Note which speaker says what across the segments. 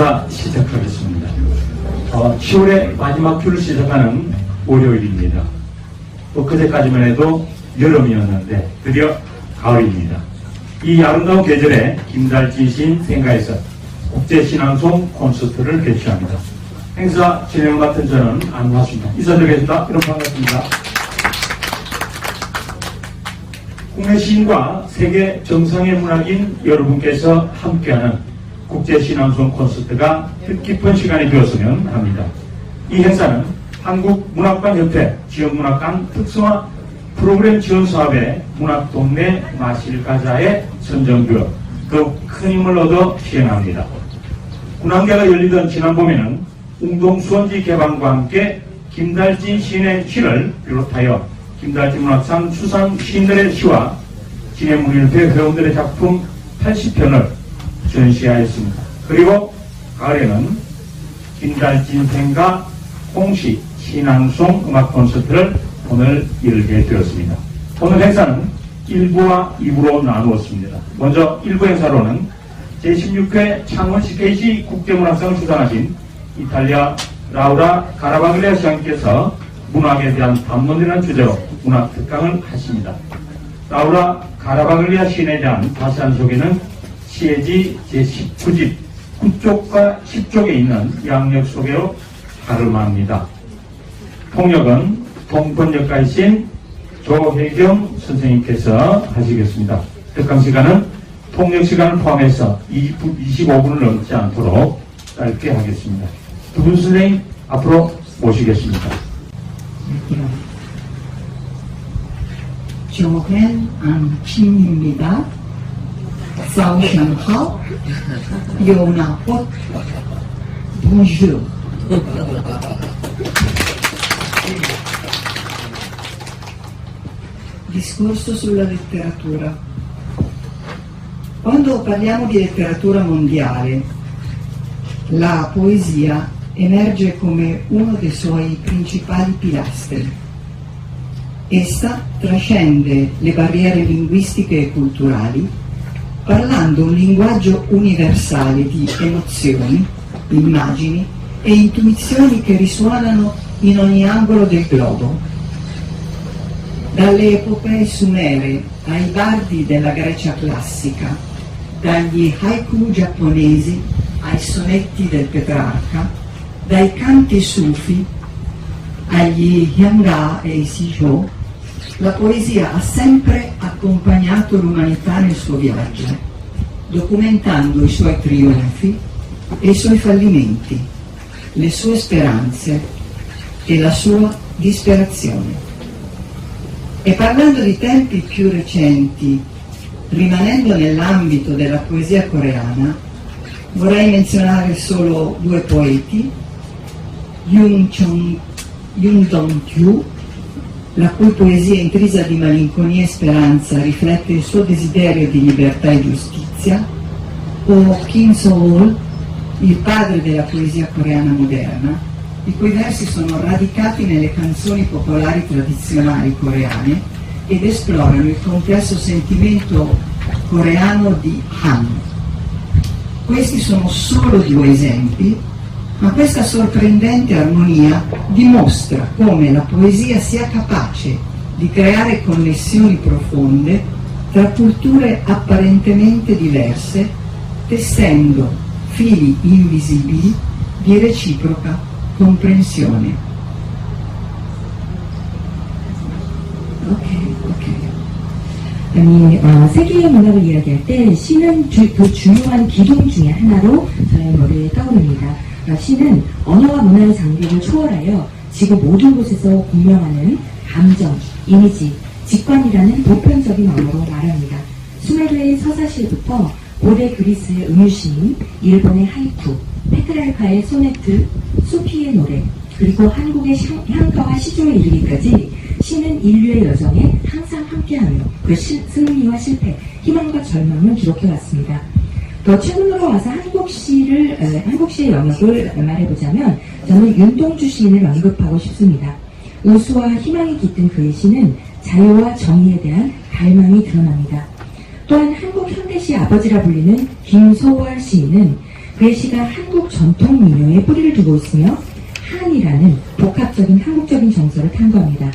Speaker 1: 행사 시작하겠습니다. 10월의 마지막 주를 시작하는 월요일입니다. 또 그제까지만 해도 여름이었는데 드디어 가을입니다. 이 아름다운 계절에 김달진 시인 생가에서 국제신앙송 콘서트를 개최합니다. 행사 진행 맡은 저는 안화수입니다. 인사드리겠습니다. 여러분 반갑습니다. 국내 시인과 세계 정상의 문학인 여러분께서 함께하는 국제신앙송 콘서트가 뜻깊은 시간이 되었으면 합니다. 이 행사는 한국문학관협회 지역문학관 특성화 프로그램 지원 사업의 문학동네 마실가자에 선정되어 더욱 큰 힘을 얻어 시행합니다. 문학계가 열리던 지난 봄에는 웅동수원지 개방과 함께 김달진 시인의 시를 비롯하여 김달진 문학상 수상 시인들의 시와 진해문일회 회원들의 작품 80편을 전시하였습니다. 그리고 가을에는 김달진 생가 공식 신앙송 음악 콘서트를 오늘 열게 되었습니다. 오늘 행사는 1부와 2부로 나누었습니다. 먼저 1부 행사로는 제16회 창원 CKC 국제문학상을 수상하신 이탈리아 라우라 가라바글리아 시장께서 문학에 대한 담론이라는 주제로 문학 특강을 하십니다. 라우라 가라바글리아 시인에 대한 자세한 소개는 시해지 제19집 9쪽과 10쪽에 있는 양력 소개로 가름합니다. 통역은 통번역가이신 조혜경 선생님께서 하시겠습니다. 특강 시간은 통역 시간을 포함해서 25분을 넘지 않도록 짧게 하겠습니다. 두 분 선생님 앞으로 모시겠습니다.
Speaker 2: 조혜안킴입니다. 사오션하오 요나폿 Bonjour. Discorso sulla letteratura. Quando parliamo di letteratura mondiale, la poesia emerge come uno dei suoi principali pilastri. Essa trascende le barriere linguistiche e culturali, parlando un linguaggio universale di emozioni, immagini e intuizioni che risuonano in ogni angolo del globo. Dalle epopee sumere ai bardi della Grecia classica, dagli haiku giapponesi ai sonetti del Petrarca, dai canti sufi agli hyanga e i sijō, la poesia ha sempre accompagnato l'umanità nel suo viaggio, documentando i suoi trionfi e i suoi fallimenti, le sue speranze e la sua disperazione. E parlando di tempi più recenti, rimanendo nell'ambito della poesia coreana, vorrei menzionare solo due poeti, Yoon Dong-kyu, la cui poesia intrisa di malinconia e speranza riflette il suo desiderio di libertà e giustizia, o Kim So-hol, il padre della poesia coreana moderna, i cui versi sono radicati nelle canzoni popolari tradizionali coreane ed esplorano il complesso sentimento coreano di Han. Questi sono solo due esempi, ma questa sorprendente armonia dimostra come la poesia sia capace di creare connessioni profonde tra culture apparentemente diverse, tessendo fili invisibili di reciproca comprensione.
Speaker 3: 아니, 세계의 문학을 이야기할 때 시는 그 중요한 기둥 중에 하나로 저의 머리에 떠오릅니다. 시는 언어와 문화의 장벽을 초월하여 지구 모든 곳에서 공명하는 감정, 이미지, 직관이라는 보편적인 언어로 말합니다. 수메르의 서사시부터 고대 그리스의 음유시인, 일본의 하이쿠, 페트랄카의 소네트, 수피의 노래, 그리고 한국의 향가와 시조에 이르기까지 시는 인류의 여정에 항상 함께하며 그 승리와 실패, 희망과 절망을 기록해왔습니다. 더 최근으로 와서 한국 시의 영역을 말해보자면 저는 윤동주 시인을 언급하고 싶습니다. 우수와 희망이 깃든 그의 시는 자유와 정의에 대한 갈망이 드러납니다. 또한 한국 현대시의 아버지라 불리는 김소월 시인은 그의 시가 한국 전통 민요에 뿌리를 두고 있으며 한이라는 복합적인 한국적인 정서를 탐구합니다.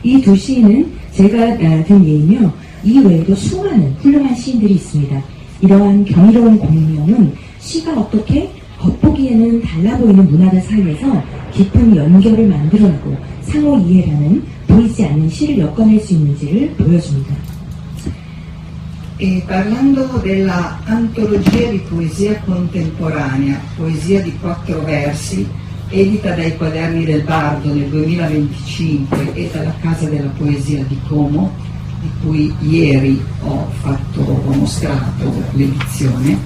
Speaker 3: 이 두 시인은 제가 든 예이며 이 외에도 수많은 훌륭한 시인들이 있습니다. 이러한 경이로운 공명은 시가 어떻게 겉보기에는 달라 보이는 문화들 사이에서 깊은 연결을 만들어내고 상호 이해라는 보이지 않는 시를 엮어낼 수 있는지를 보여줍니다.
Speaker 2: E parlando della antologia di poesia contemporanea, poesia di 4 versi, edita dai Quaderni del Bardo nel 2025 e dalla Casa della Poesia di Como, di cui ieri ho mostrato l'edizione,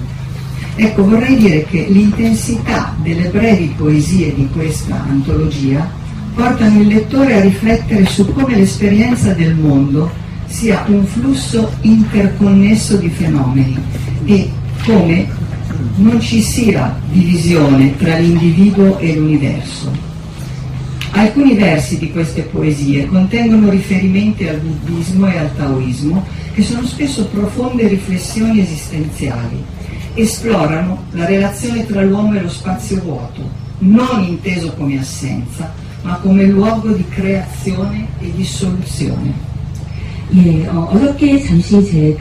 Speaker 2: ecco, vorrei dire che l'intensità delle brevi poesie di questa antologia portano il lettore a riflettere su come l'esperienza del mondo sia un flusso interconnesso di fenomeni e come non ci sia divisione tra l'individuo e l'universo. Alcuni versi di queste poesie contengono riferimenti al buddismo e al taoismo, che sono spesso profonde riflessioni esistenziali. Esplorano la relazione tra l'uomo e lo spazio vuoto, non inteso come assenza, ma come luogo di creazione e di soluzione.
Speaker 3: 예, 어저께 잠시 제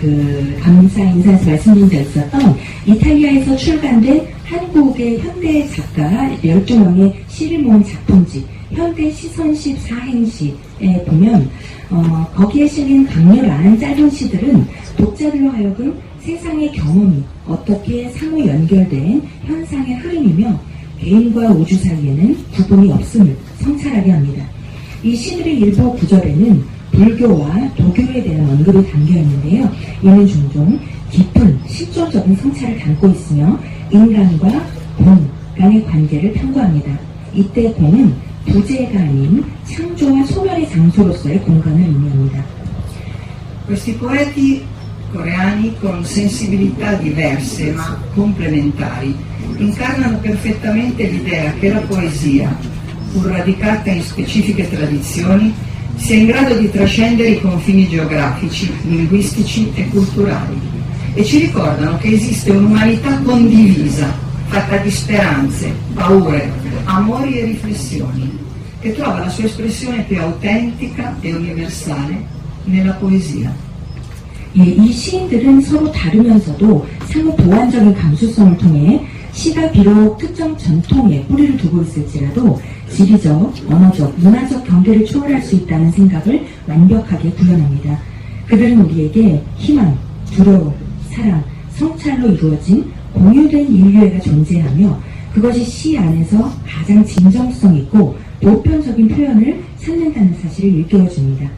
Speaker 3: 감사 인사에서 말씀드린 적 있었던 이탈리아에서 출간된 한국의 현대 작가 12명의 시를 모은 작품집 현대 시선십 사행시에 보면 거기에 실린 강렬한 짧은 시들은 독자들로 하여금 세상의 경험이 어떻게 상호 연결된 현상의 흐름이며 개인과 우주 사이에는 구분이 없음을 성찰하게 합니다. 이 시들의 일부 구절에는 불교와 도교에 대한 언급이 담겨 있는데요. 이는 종종 깊은 실존적인 성찰을 담고 있으며 인간과 공 간의 관계를 탐구합니다. 이때 공은 부재가 아닌 창조와 소멸의 장소로서의 공간을 의미합니다.
Speaker 2: Questi poeti coreani con sensibilità diverse ma complementari incarnano perfettamente l'idea che la poesia, pur radicata in specifiche tradizioni, sia in grado di trascendere i confini geografici, linguistici e culturali e ci ricordano che esiste un'umanità condivisa, fatta di speranze, paure, amori e riflessioni, che trova la sua espressione più autentica e universale nella poesia.
Speaker 3: 예, 이 시인들은 서로 다르면서도 상호 보완적인 감수성을 통해 시가 비록 특정 전통에 뿌리를 두고 있을지라도 지리적, 언어적, 문화적 경계를 초월할 수 있다는 생각을 완벽하게 구현합니다. 그들은 우리에게 희망, 두려움, 사랑, 성찰로 이루어진 공유된 인류애가 존재하며 그것이 시 안에서 가장 진정성 있고 보편적인 표현을 찾는다는 사실을 일깨워줍니다.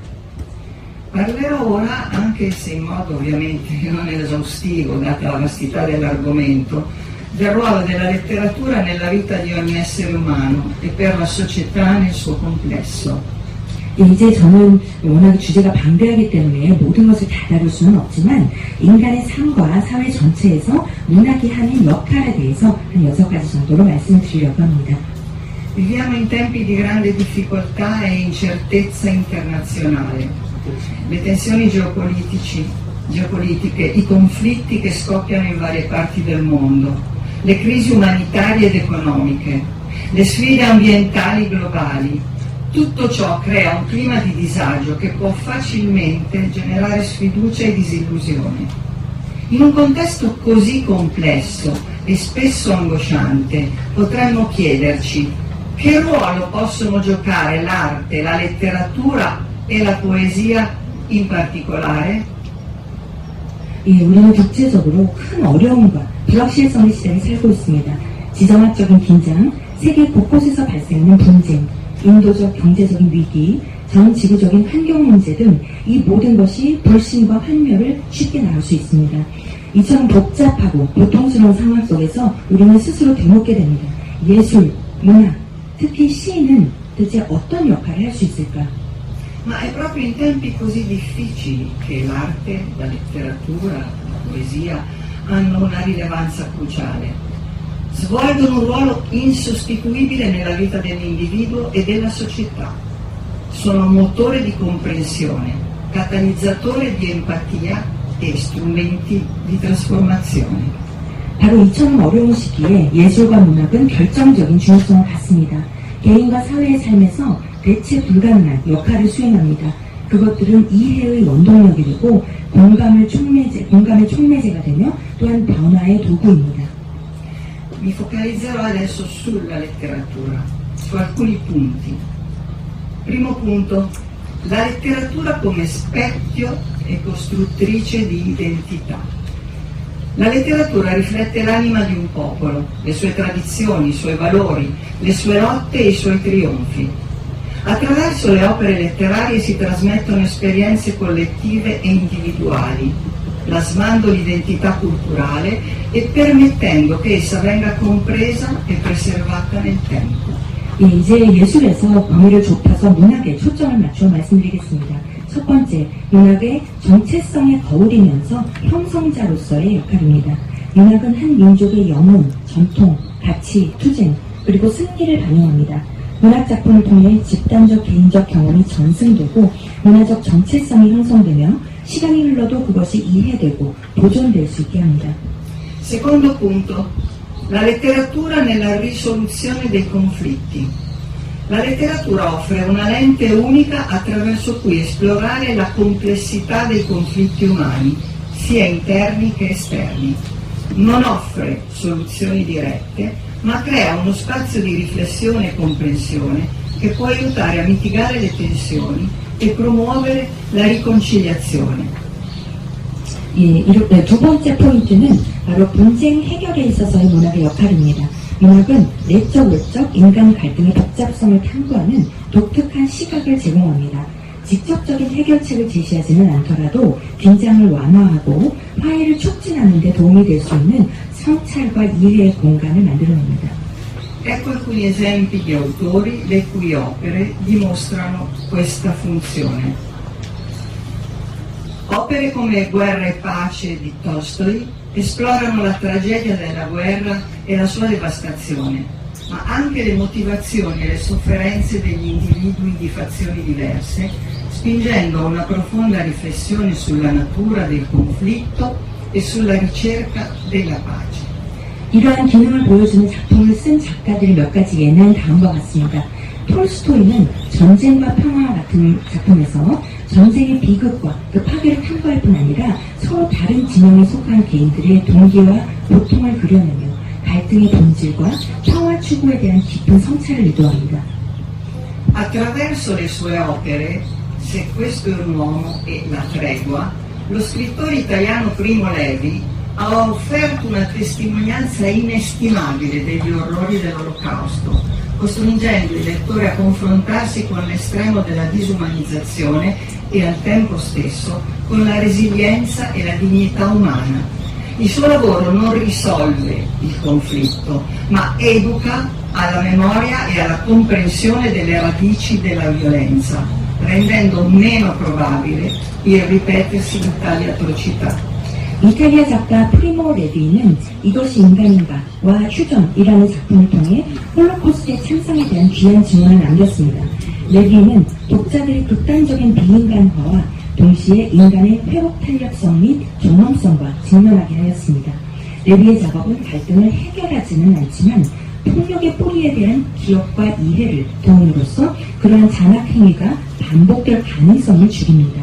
Speaker 2: Parlerò ora, anche se in modo ovviamente non esaustivo, data la vastità dell'argomento, del ruolo della letteratura nella vita di ogni essere umano e per la società nel suo complesso.
Speaker 3: 예, 이제 저는 워낙 주제가 방대하기 때문에 모든 것을 다 다룰 수는 없지만 인간의 삶과 사회 전체에서 문학이 하는 역할에 대해서 한 6가지 정도로 말씀드리려고 합니다.
Speaker 2: Viviamo in tempi di grande difficoltà e incertezza internazionale. Le tensioni geopolitiche, i conflitti che scoppiano in varie parti del mondo, le crisi umanitarie ed economiche, le sfide ambientali globali, tutto ciò crea un clima di disagio che può facilmente generare sfiducia e disillusione. In un contesto così complesso e spesso angosciante, potremmo chiederci che ruolo possono giocare l'arte, la letteratura e la poesia in particolare?
Speaker 3: 예, 우리는 국제적으로 큰 어려움과 불확실성의 시대를 살고 있습니다. 지정학적인 긴장, 세계 곳곳에서 발생하는 분쟁, 인도적 경제적인 위기, 전 지구적인 환경 문제 등 이 모든 것이 불신과 환멸을 쉽게 낳을 수 있습니다. 이처럼 복잡하고 고통스러운 상황 속에서 우리는 스스로 되묻게 됩니다. 예술, 문학, 특히 시인은 도대체 어떤 역할을 할 수 있을까?
Speaker 2: Ma è proprio in tempi così difficili che l'arte, la letteratura, la poesia hanno una rilevanza cruciale. Svolgono un ruolo insostituibile nella vita dell'individuo e della società. Sono motore di comprensione, catalizzatore di empatia e strumenti di trasformazione.
Speaker 3: 바로 이처럼 어려운 시기에 예술과 문학은 결정적인 중요성을 갖습니다. 개인과 사회의 삶에서 대체 불가능한 역할을 수행합니다. 그것들은 이해의 원동력이 되고 공감의 촉매제가 되며 또한 변화의 도구입니다.
Speaker 2: Mi focalizzerò adesso sulla letteratura, su alcuni punti. Primo punto, la letteratura come specchio e costruttrice di identità. La letteratura riflette l'anima di un popolo, le sue tradizioni, i suoi valori, le sue lotte e i suoi trionfi. Attraverso le opere letterarie si trasmettono esperienze collettive e individuali, plasmando l'identità culturale e permettendo che essa venga compresa e preservata nel tempo.
Speaker 3: 예, 이제 예술에서 범위를 좁혀서 문학에 초점을 맞춰 말씀드리겠습니다. 첫 번째, 문학의 정체성의 거울이면서 형성자로서의 역할입니다. 문학은 한 민족의 영혼, 전통, 가치, 투쟁, 그리고 승리를 반영합니다. 문학 작품을 통해 집단적, 개인적 경험이 전승되고 문화적 정체성이 형성되며 시간이 흘러도 그것이 이해되고 보존될 수 있게 합니다.
Speaker 2: Secondo punto, la letteratura nella risoluzione dei conflitti. La letteratura offre una lente unica attraverso cui esplorare la complessità dei conflitti umani, sia interni che esterni. Non offre soluzioni dirette, ma crea uno spazio di riflessione e comprensione che può aiutare a mitigare le tensioni e promuovere la riconciliazione.
Speaker 3: 두 번째 포인트는 바로 분쟁 해결에 있어서의 문학의 역할입니다. 문학은 내적, 외적, 인간 갈등의 복잡성을 탐구하는 독특한 시각을 제공합니다. 직접적인 해결책을 제시하지는 않더라도 긴장을 완화하고 화해를 촉진하는 데 도움이 될 수 있는 성찰과 이해의 공간을 만들어냅니다.
Speaker 2: Ecco alcuni esempi di autori le cui opere dimostrano questa funzione. Opere come Guerra e pace di Tolstoi esplorano la tragedia della guerra e la sua devastazione, ma anche le motivazioni e le sofferenze degli individui di fazioni diverse, spingendo a una profonda riflessione sulla natura del conflitto e sulla ricerca della pace.
Speaker 3: 이러한 기능을 보여주는 작품을 쓴 작가들 몇 가지 예는 다음과 같습니다. 톨스토이는 전쟁과 평화 같은 작품에서 전쟁의 비극과 그 파괴를 탐구할 뿐 아니라 서로 다른 진영에 속한 개인들의 동기와 고통을 그려내며 갈등의 본질과 평화 추구에 대한 깊은 성찰을 유도합니다.
Speaker 2: Attraverso le sue opere, Se questo è un uomo e La tregua, lo scrittore italiano Primo Levi ha offerto una testimonianza inestimabile degli orrori dell'Olocausto, costringendo il lettore a confrontarsi con l'estremo della disumanizzazione e al tempo stesso con la resilienza e la dignità umana. Il suo lavoro non risolve il conflitto, ma educa alla memoria e alla comprensione delle radici della violenza, rendendo meno probabile il ripetersi di tali atrocità.
Speaker 3: 이탈리아 작가 프리모 레비는 이것이 인간인가와 휴전이라는 작품을 통해 홀로코스트의 참상에 대한 귀한 증언을 남겼습니다. 레비는 독자들의 극단적인 비인간화와 동시에 인간의 회복 탄력성 및 존엄성과 직면하게 하였습니다. 레비의 작업은 갈등을 해결하지는 않지만 폭력의 뿌리에 대한 기억과 이해를 도움으로써 그러한 잔악 행위가 반복될 가능성을 줄입니다.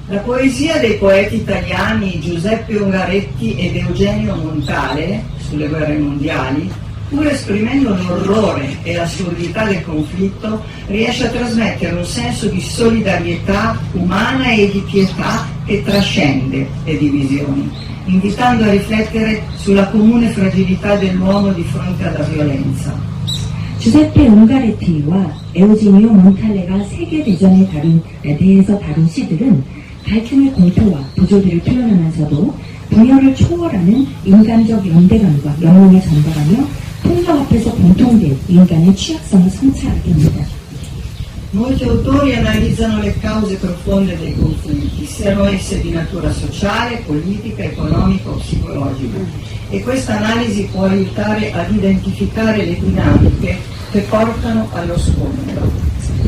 Speaker 2: La poesia dei poeti italiani Giuseppe Ungaretti ed Eugenio Montale sulle guerre mondiali, pur esprimendo l'orrore e l'assurdità del conflitto, riesce a trasmettere un senso di solidarietà umana e di pietà che trascende le divisioni, invitando a riflettere sulla comune fragilità dell'uomo di fronte alla violenza.
Speaker 3: 주세페 웅가레티와 에우지니오 몬탈레가 세계대전에 대해서 다룬 시들은 갈등의 공포와 부조리를 표현하면서도 분열을 초월하는 인간적 연대감과 영웅을 전달하며 폭력 앞에서 공통된 인간의 취약성을 성찰하게 합니다.
Speaker 2: Molti autori analizzano le cause profonde dei conflitti, siano esse di natura sociale, politica, economica o psicologica, e questa analisi può aiutare ad identificare le dinamiche che portano allo scontro.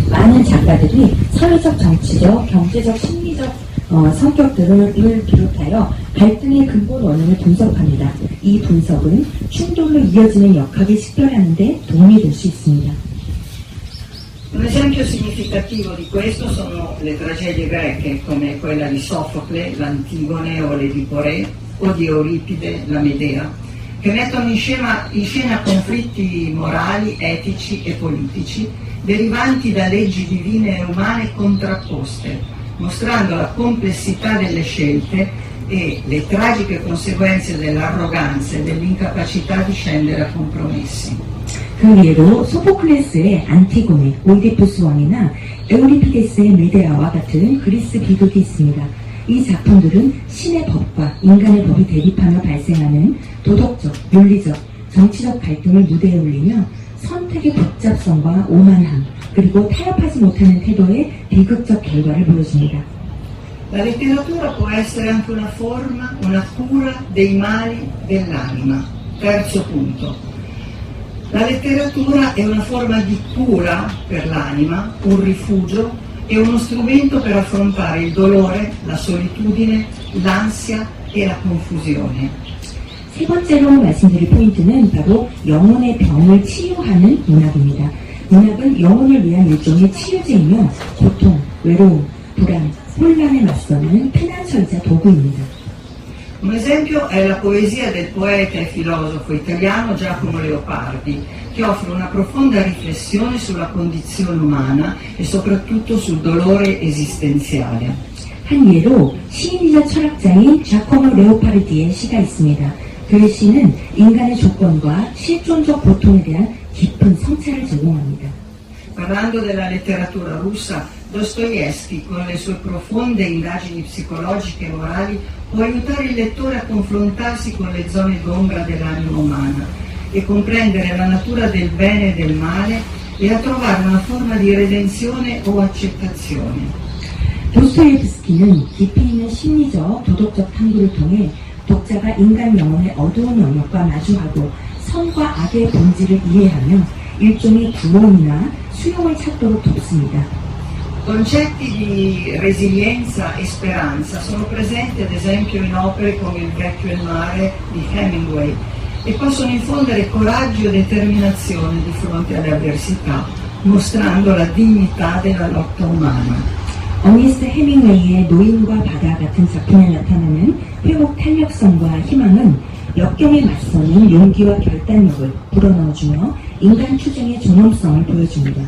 Speaker 3: 많은 작가들이 사회적, 정치적, 경제적, 심리적 성격들을 비롯하여 갈등의 근본 원인을 분석합니다. 이 분석은 충돌로 이어지는 역학을 식별하는 데 도움이 될 수 있습니다.
Speaker 2: Un esempio significativo di questo sono le tragedie greche come quella di Sofocle, l'Antigone o l'Ediporé o di Euripide, la Medea, che mettono in scena conflitti morali, etici e politici derivanti da leggi divine e umane contrapposte, mostrando la complessità delle scelte e le tragiche conseguenze dell'arroganza e dell'incapacità di scendere a compromessi.
Speaker 3: 그 예로 소포클레스의 안티고네, 오이디푸스 왕이나 에우리피데스의 메데아와 같은 그리스 비극이 있습니다. 이 작품들은 신의 법과 인간의 법이 대립하며 발생하는 도덕적, 윤리적, 정치적 갈등을 mu대에 올리며 선택의 복잡성과 오만함, 그리고 타협하지 못하는 태도의 비극적 결과를 보여줍니다.
Speaker 2: La letteratura può essere anche una forma, una cura dei mali dell'anima. Terzo punto. La letteratura è una forma di cura per l'anima, un rifugio e uno strumento per affrontare il dolore, la solitudine, l'ansia e la confusione.
Speaker 3: 세 번째로 말씀드릴 포인트는 바로 영혼의 병을 치유하는 문학입니다. 문학은 영혼을 위한 일종의 치유제이며 고통, 외로움, 불안, 혼란에 맞서는 피난처이자 도구입니다.
Speaker 2: Un esempio è la poesia del poeta e filosofo italiano Giacomo Leopardi, che offre una profonda riflessione sulla condizione umana e soprattutto sul dolore esistenziale.
Speaker 3: 한 예로 시인이자 철학자인 자코모 레오파르디의 시가 있습니다. 그의 시는 인간의 조건과 실존적 고통에 대한 깊은 성찰을 제공합니다.
Speaker 2: Parlando della letteratura russa, Dostoevsky, con le sue profonde indagini psicologiche e morali, può aiutare il lettore a confrontarsi con le zone d'ombra dell'anima umana e comprendere la natura del bene e del male e a trovare una forma di redenzione o accettazione.
Speaker 3: 도스토옙스키는 깊이 있는 심리적, 도덕적 탐구를 통해 독자가 인간 영혼의 어두운 영역과 마주하고 선과 악의 본질을 이해하며 일종의 구원이나 수용을 찾도록 돕습니다.
Speaker 2: Concetti di resilienza e speranza sono presenti ad esempio in opere come Il vecchio e il mare di Hemingway e possono infondere coraggio e determinazione di fronte alle avversità, mostrando la dignità della lotta umana.
Speaker 3: 어니스트 헤밍웨이의 노인과 바다 같은 작품에 나타나는 회복 탄력성과 희망은 역경에 맞서는 용기와 결단력을 불어넣어주며 인간 추정의 존엄성을 보여줍니다.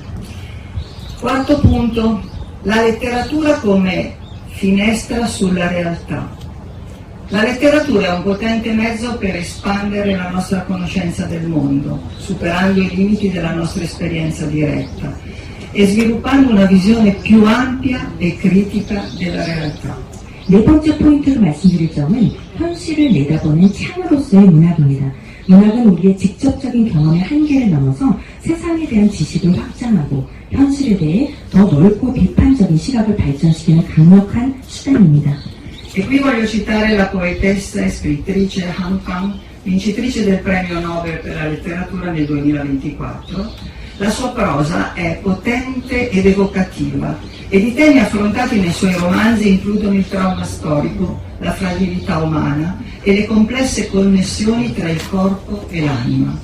Speaker 2: Quarto punto, la letteratura come finestra sulla realtà. La letteratura è un potente mezzo per espandere la nostra conoscenza del mondo, superando i limiti della nostra esperienza diretta e sviluppando una visione più ampia e critica della realtà.
Speaker 3: 네 번째 포인트로 말씀드릴 점은 현실을 내다보는 창으로서의 문학입니다. 문학은 우리의 직접적인 경험의 한계를 넘어서 세상에 대한 지식을 확장하고 현실에 대해 더 넓고 비판적인 시각을 발전시키는 강력한 수단입니다.
Speaker 2: E qui voglio citare la poetessa e scrittrice Han Kang, vincitrice del premio Nobel per la letteratura nel 2024. La sua prosa è potente ed evocativa ed i temi affrontati nei suoi romanzi includono il trauma storico, la fragilità umana e le complesse connessioni tra il corpo e l'anima.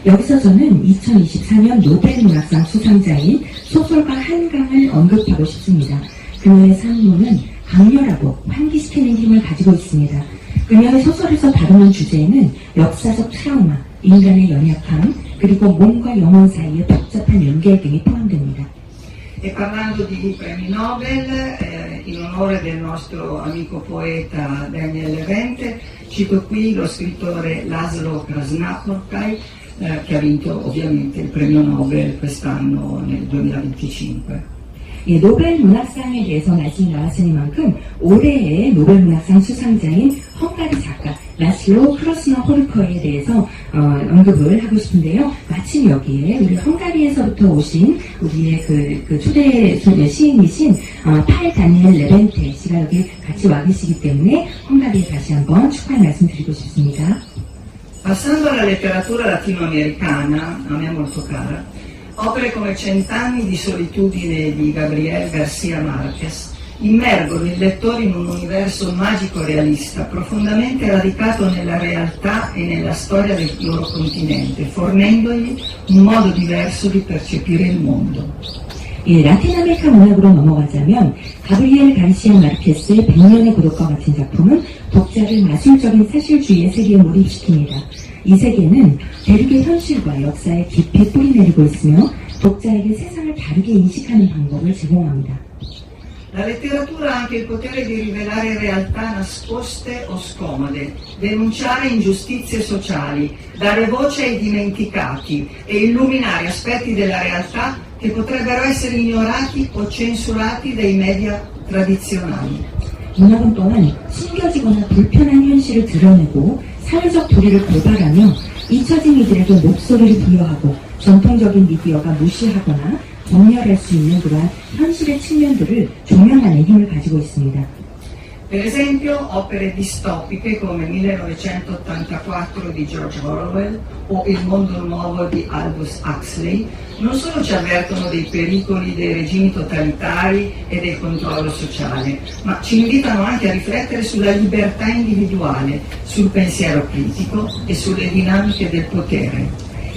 Speaker 3: 여기서 저는 2024년 노벨 문학상 수상자인 소설가 한강을 언급하고 싶습니다. 그녀의 산문은 강렬하고 환기시키는 힘을 가지고 있습니다. 그녀의 소설에서 다루는 주제에는 역사적 트라우마, 인간의 연약함, 그리고 몸과 영혼 사이의 복잡한 연결 등이 포함됩니다.
Speaker 2: E parlando di premi Nobel, in onore del nostro amico poeta Daniel Levente, cito qui lo scrittore Laszlo Krasznahorkai, che ha vinto ovviamente il premio Nobel quest'anno nel 2025.
Speaker 3: 예, 노벨 문학상에 대해서 말씀이 나왔으니만큼 올해의 노벨 문학상 수상자인 헝가리 작가 라슬로 크라스나호르커에 대해서 언급을 하고 싶은데요. 마침 여기에 우리 헝가리에서부터 오신 우리의 그 초대 시인이신 팔 다니엘 레벤테 씨가 여기 같이 와 계시기 때문에 헝가리에 다시 한번 축하의 말씀 드리고 싶습니다.
Speaker 2: Passando alla letteratura latinoamericana, a me molto cara, opere come Cent'anni di solitudine di Gabriel García Márquez immergono il lettore in un universo magico realista, profondamente radicato nella realtà e nella storia del loro continente, fornendogli un modo diverso di percepire il mondo.
Speaker 3: 예, 라틴 아메리카 문학으로 넘어가자면 가브리엘 가르시아 마르케스의 100년의 고독과 같은 작품은 독자를 마술적인 사실주의의 세계에 몰입시킵니다. 이 세계는 대륙의 현실과 역사에 깊이 뿌리내리고 있으며 독자에게 세상을 다르게 인식하는 방법을 제공합니다.
Speaker 2: La letteratura ha anche il potere di rivelare realtà nascoste o scomode, denunciare ingiustizie sociali, dare voce ai dimenticati e illuminare aspetti della realtà che potrebbero essere ignorati o censurati dai media tradizionali.
Speaker 3: 문학은 또한 숨겨지거나 불편한 현실을 드러내고 사회적 도리를 고발하며 잊혀진 이들에게 목소리를 부여하고 전통적인 미디어가 무시하거나 검열할 수 있는 그러한 현실의 측면들을 조명하는 힘을 가지고 있습니다.
Speaker 2: Per esempio, opere distopiche come 1984 di George Orwell o Il mondo nuovo di Aldous Huxley non solo ci avvertono dei pericoli dei regimi totalitari e del controllo sociale, ma ci invitano anche a riflettere sulla libertà individuale, sul pensiero critico e sulle dinamiche del potere.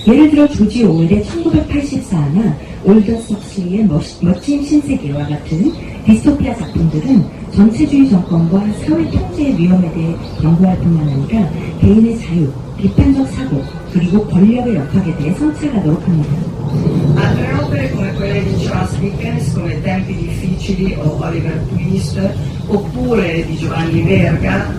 Speaker 3: 예를 들어 조지 오웰의 1984나 올더스 헉슬리의 멋진 신세계와 같은 디스토피아 작품들은 전체주의 정권과 사회 통제의 위험에 대해 경고할 뿐만 아니라 개인의 자유, 비판적 사고, 그리고 권력의 역학에 대해 성찰하도록 합니다.
Speaker 2: Altre opere come quelle di Charles Dickens come Tempi difficili o Oliver Twist, oppure di Giovanni Verga,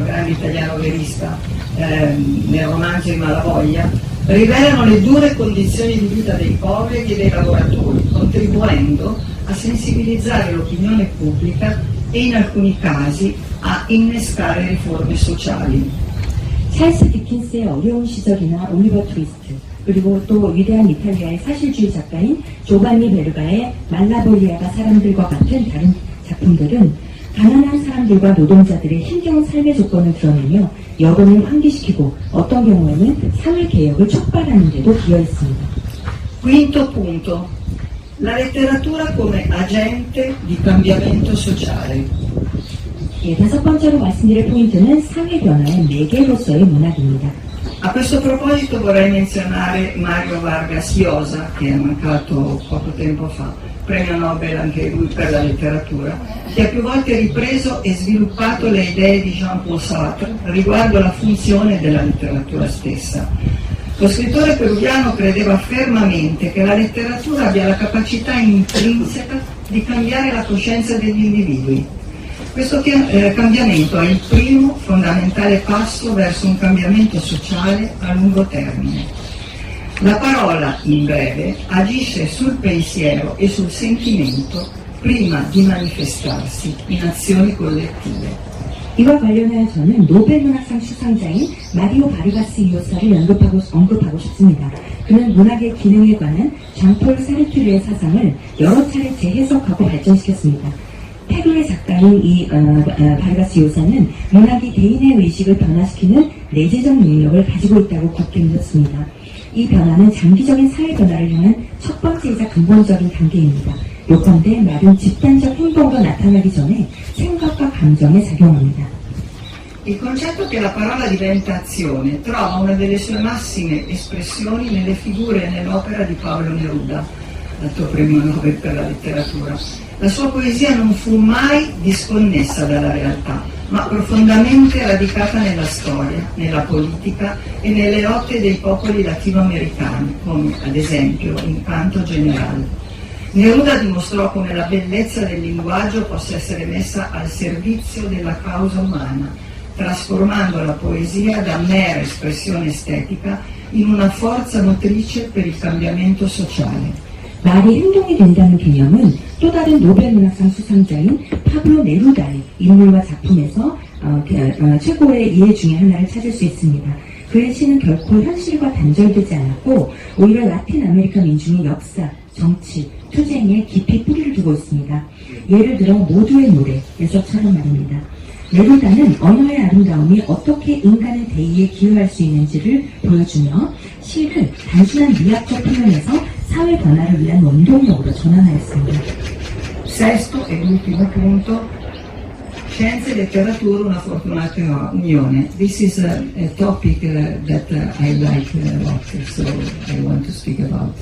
Speaker 2: grande italiano verista, nel romanzo di Malavoglia, rivelano le dure condizioni di vita dei poveri e dei lavoratori, contribuendo a sensibilizzare l'opinione pubblica e in alcuni casi a innescare riforme sociali.
Speaker 3: 찰스 디킨스의 어려운 시절이나 올리버 트위스트, 그리고 또 위대한 이탈리아의 사실주의 작가인 조반니 베르가의 말라볼리아가 사람들과 같은 다른 작품들은 가난한 사람들과 노동자들의 힘겨운 삶의 조건을 드러내며 여론을 환기시키고 어떤 경우에는 사회개혁을 촉발하는 데도 기여했습니다.
Speaker 2: Quinto punto, la letteratura come agente di cambiamento sociale.
Speaker 3: 예, 다섯 번째로 말씀드릴 포인트는 사회 변화의 매개로서의 문학입니다.
Speaker 2: A questo proposito vorrei menzionare Mario Vargas Llosa, che è mancato poco tempo fa, premio Nobel anche lui per la letteratura, che ha più volte ripreso e sviluppato le idee di Jean-Paul Sartre riguardo la funzione della letteratura stessa. Lo scrittore peruviano credeva fermamente che la letteratura abbia la capacità intrinseca di cambiare la coscienza degli individui. Questo cambiamento è il primo fondamentale passo verso un cambiamento sociale a lungo termine. La parola, in breve, agisce sul pensiero e sul sentimento prima di manifestarsi in azioni collettive.
Speaker 3: 이와 관련하여서는 노벨 문학상 수상자인 마리오 바르가스 이오사를 언급하고 싶습니다. 그는 문학의 기능에 관한 장폴 사르투르의 사상을 여러 차례 재해석하고 발전시켰습니다. 페루의 작가인 이 바르가스 이오사는 문학이 개인의 의식을 변화시키는 내재적 능력을 가지고 있다고 굳게 믿었습니다. 이 변화는 장기적인 사회 변화를 향한 첫 번째이자 근본적인 단계입니다. 요컨대 말은 집단적 행동으로 나타나기 전에 생각과 감정에 작용합니다.
Speaker 2: Il concetto che la parola diventa azione trova una delle sue massime espressioni nelle figure e nell'opera di Pablo Neruda, dato premio Nobel per la letteratura. La sua poesia non fu mai disconnessa dalla realtà, ma profondamente radicata nella storia, nella politica e nelle lotte dei popoli latinoamericani, come ad esempio in Canto General. Neruda dimostrò come la bellezza del linguaggio possa essere messa al servizio della causa umana, trasformando la poesia da mera espressione estetica in una forza motrice per il cambiamento sociale.
Speaker 3: 말이 행동이 된다는 개념은 또 다른 노벨 문학상 수상자인 파블로 네루다의 인물과 작품에서 최고의 이해 중에 하나를 찾을 수 있습니다. 그의 시는 결코 현실과 단절되지 않았고 오히려 라틴 아메리카 민중의 역사, 정치, 투쟁에 깊이 뿌리를 두고 있습니다. 예를 들어 모두의 노래에서처럼 말입니다. 네루다는 언어의 아름다움이 어떻게 인간의 대의에 기여할 수 있는지를 보여주며 시를 단순한 미학적 표현에서 사회 변화를 위한 원동력으로 전환하였습니다.
Speaker 2: Sesto e ultimo punto, scienze e letteratura, una fortunata unione. This is a topic that I like a lot, so I want to speak about.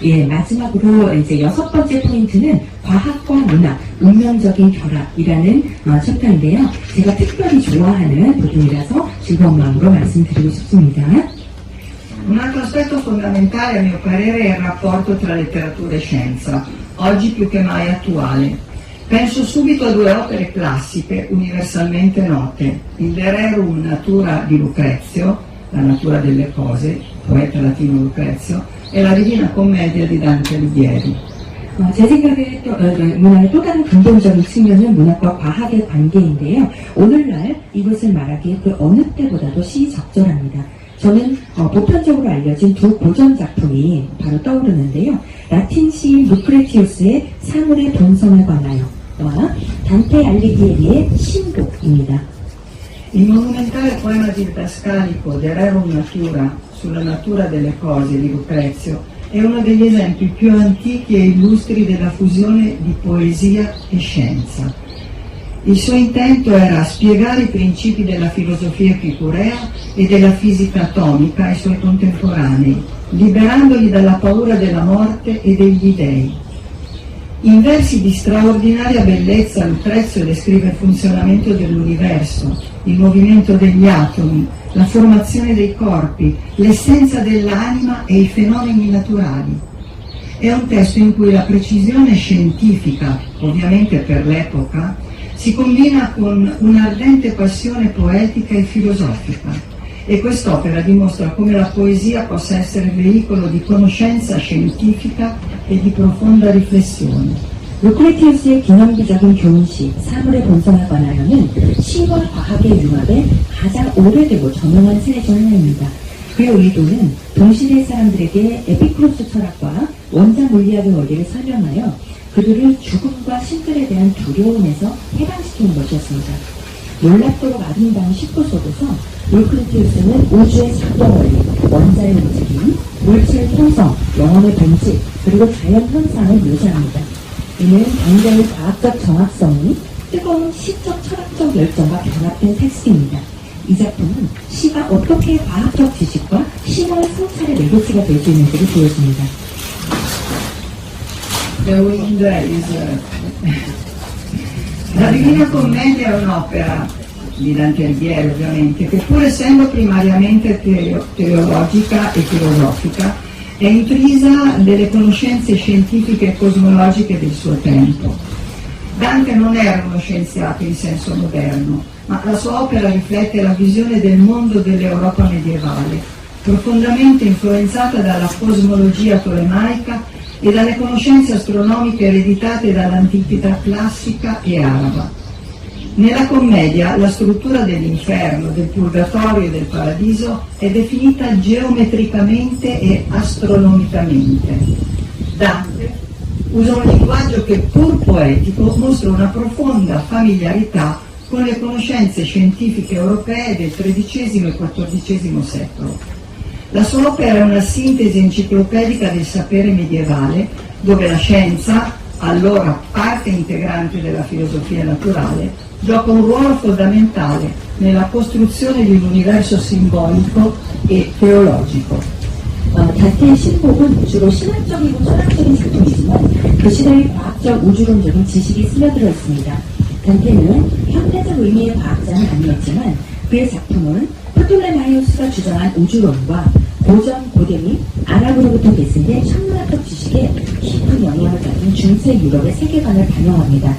Speaker 3: 예, 마지막으로 이제 6번째 포인트는 과학과 문학, 운명적인 결합이라는 챕터인데요. 제가 특별히 좋아하는 부분이라서 즐거운 마음으로 말씀드리고 싶습니다.
Speaker 2: Un altro aspetto fondamentale a mio parere è il rapporto tra letteratura e scienza, oggi più che mai attuale. Penso subito a due opere classiche universalmente note, il De Rerum Natura di Lucrezio, la natura delle cose, poeta latino Lucrezio, e la Divina Commedia di Dante Alighieri.
Speaker 3: 제 생각에 문학의 또 다른 근본적인 측면은 문학과 과학의 관계인데요. 오늘날 이것을 말하기에 그 어느 때보다도 시적절합니다. 저는 보편적으로 알려진 두 고전 작품이 바로 떠오르는데요. 라틴 시인 루크레티우스의 사물의 본성에 관하여와 단테 알리기에리의 신곡입니다.
Speaker 2: Il monumentale poema didascalico De Rerum Natura sulla natura delle cose di Lucrezio è uno degli esempi più antichi e illustri della fusione di poesia e scienza. Il suo intento era spiegare i principi della filosofia epicurea e della fisica atomica ai suoi contemporanei, liberandoli dalla paura della morte e degli dei. In versi di straordinaria bellezza Lucrezio descrive il funzionamento dell'universo, il movimento degli atomi, la formazione dei corpi, l'essenza dell'anima e i fenomeni naturali. È un testo in cui la precisione scientifica, ovviamente per l'epoca, si combina con un'ardente passione poetica e filosofica. E quest'opera dimostra come la poesia possa essere veicolo di conoscenza scientifica e di profonda riflessione.
Speaker 3: 루크레티우스의 기념비적인 교훈시 사물의 본성에 관하여는 시와 과학의 융합에 가장 오래되고 저명한 시내 중 하나입니다. 그의 의도는 동시대 사람들에게 에피쿠로스 철학과 원자 물리학의 원리를 설명하여 그들을 죽음과 신들에 대한 두려움에서 해방시키는 것이었습니다. 놀랍도록 아름다운 19속에서 루크레티우스는 우주의 작동 원리, 원자의 움직임, 물질 형성, 영혼의 본질, 그리고 자연 현상을 묘사합니다. 이는 굉장히 과학적 정확성이 뜨거운 시적 철학적 열정과 결합된 텍스트입니다. 이 작품은 시가 어떻게 과학적 지식과 신화의 성찰의 레거시가 될 수 있는지를 보여줍니다.
Speaker 2: La Divina Commedia è un'opera di Dante Alighieri, ovviamente, che pur essendo primariamente teologica e filosofica, è intrisa delle conoscenze scientifiche e cosmologiche del suo tempo. Dante non era uno scienziato in senso moderno, ma la sua opera riflette la visione del mondo dell'Europa medievale, profondamente influenzata dalla cosmologia tolemaica e dalle conoscenze astronomiche ereditate dall'antichità classica e araba. Nella commedia la struttura dell'inferno, del purgatorio e del paradiso è definita geometricamente e astronomicamente. Dante usa un linguaggio che, pur poetico, mostra una profonda familiarità con le conoscenze scientifiche europee del XIII e XIV secolo. La sua opera è una sintesi enciclopedica del sapere medievale, dove la scienza, allora parte integrante della filosofia naturale, gioca un ruolo fondamentale nella costruzione di un universo simbolico e teologico.
Speaker 3: 단테의 신곡은 주로 신학적이고 철학적인 작품이지만 그 시대의 과학적 우주론적인 지식이 스며들어 있습니다. 단테는 현대적 의미의 과학자는 아니었지만 그의 작품은 프톨레마이오스가 주장한 우주론과 고전 고대 아랍으로부터 계승된 천문학적 지식에 깊은 영향을 받은 중세 유럽의 세계관을 반영합니다.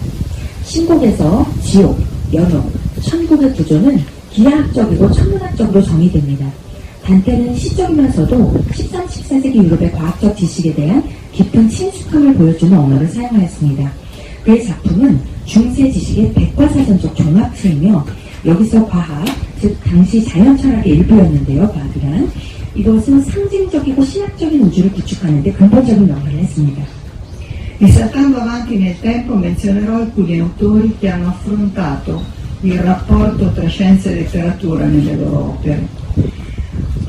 Speaker 3: 신곡에서 지옥, 연옥, 천국의 구조는 기하학적이고 천문학적으로 정의됩니다. 단테는 시적이면서도 13, 14세기 유럽의 과학적 지식에 대한 깊은 친숙함을 보여주는 언어를 사용하였습니다. 그의 작품은 중세 지식의 백과사전적 종합체이며 여기서 과학, 즉 당시 자연철학의 일부였는데요. 과학이란 이것은 상징적이고 신학적인 우주를 구축하는 데 근본적인 역할을 했습니다.
Speaker 2: E saltando avanti nel tempo menzionerò alcuni autori che hanno affrontato il rapporto tra scienza e letteratura nelle loro opere.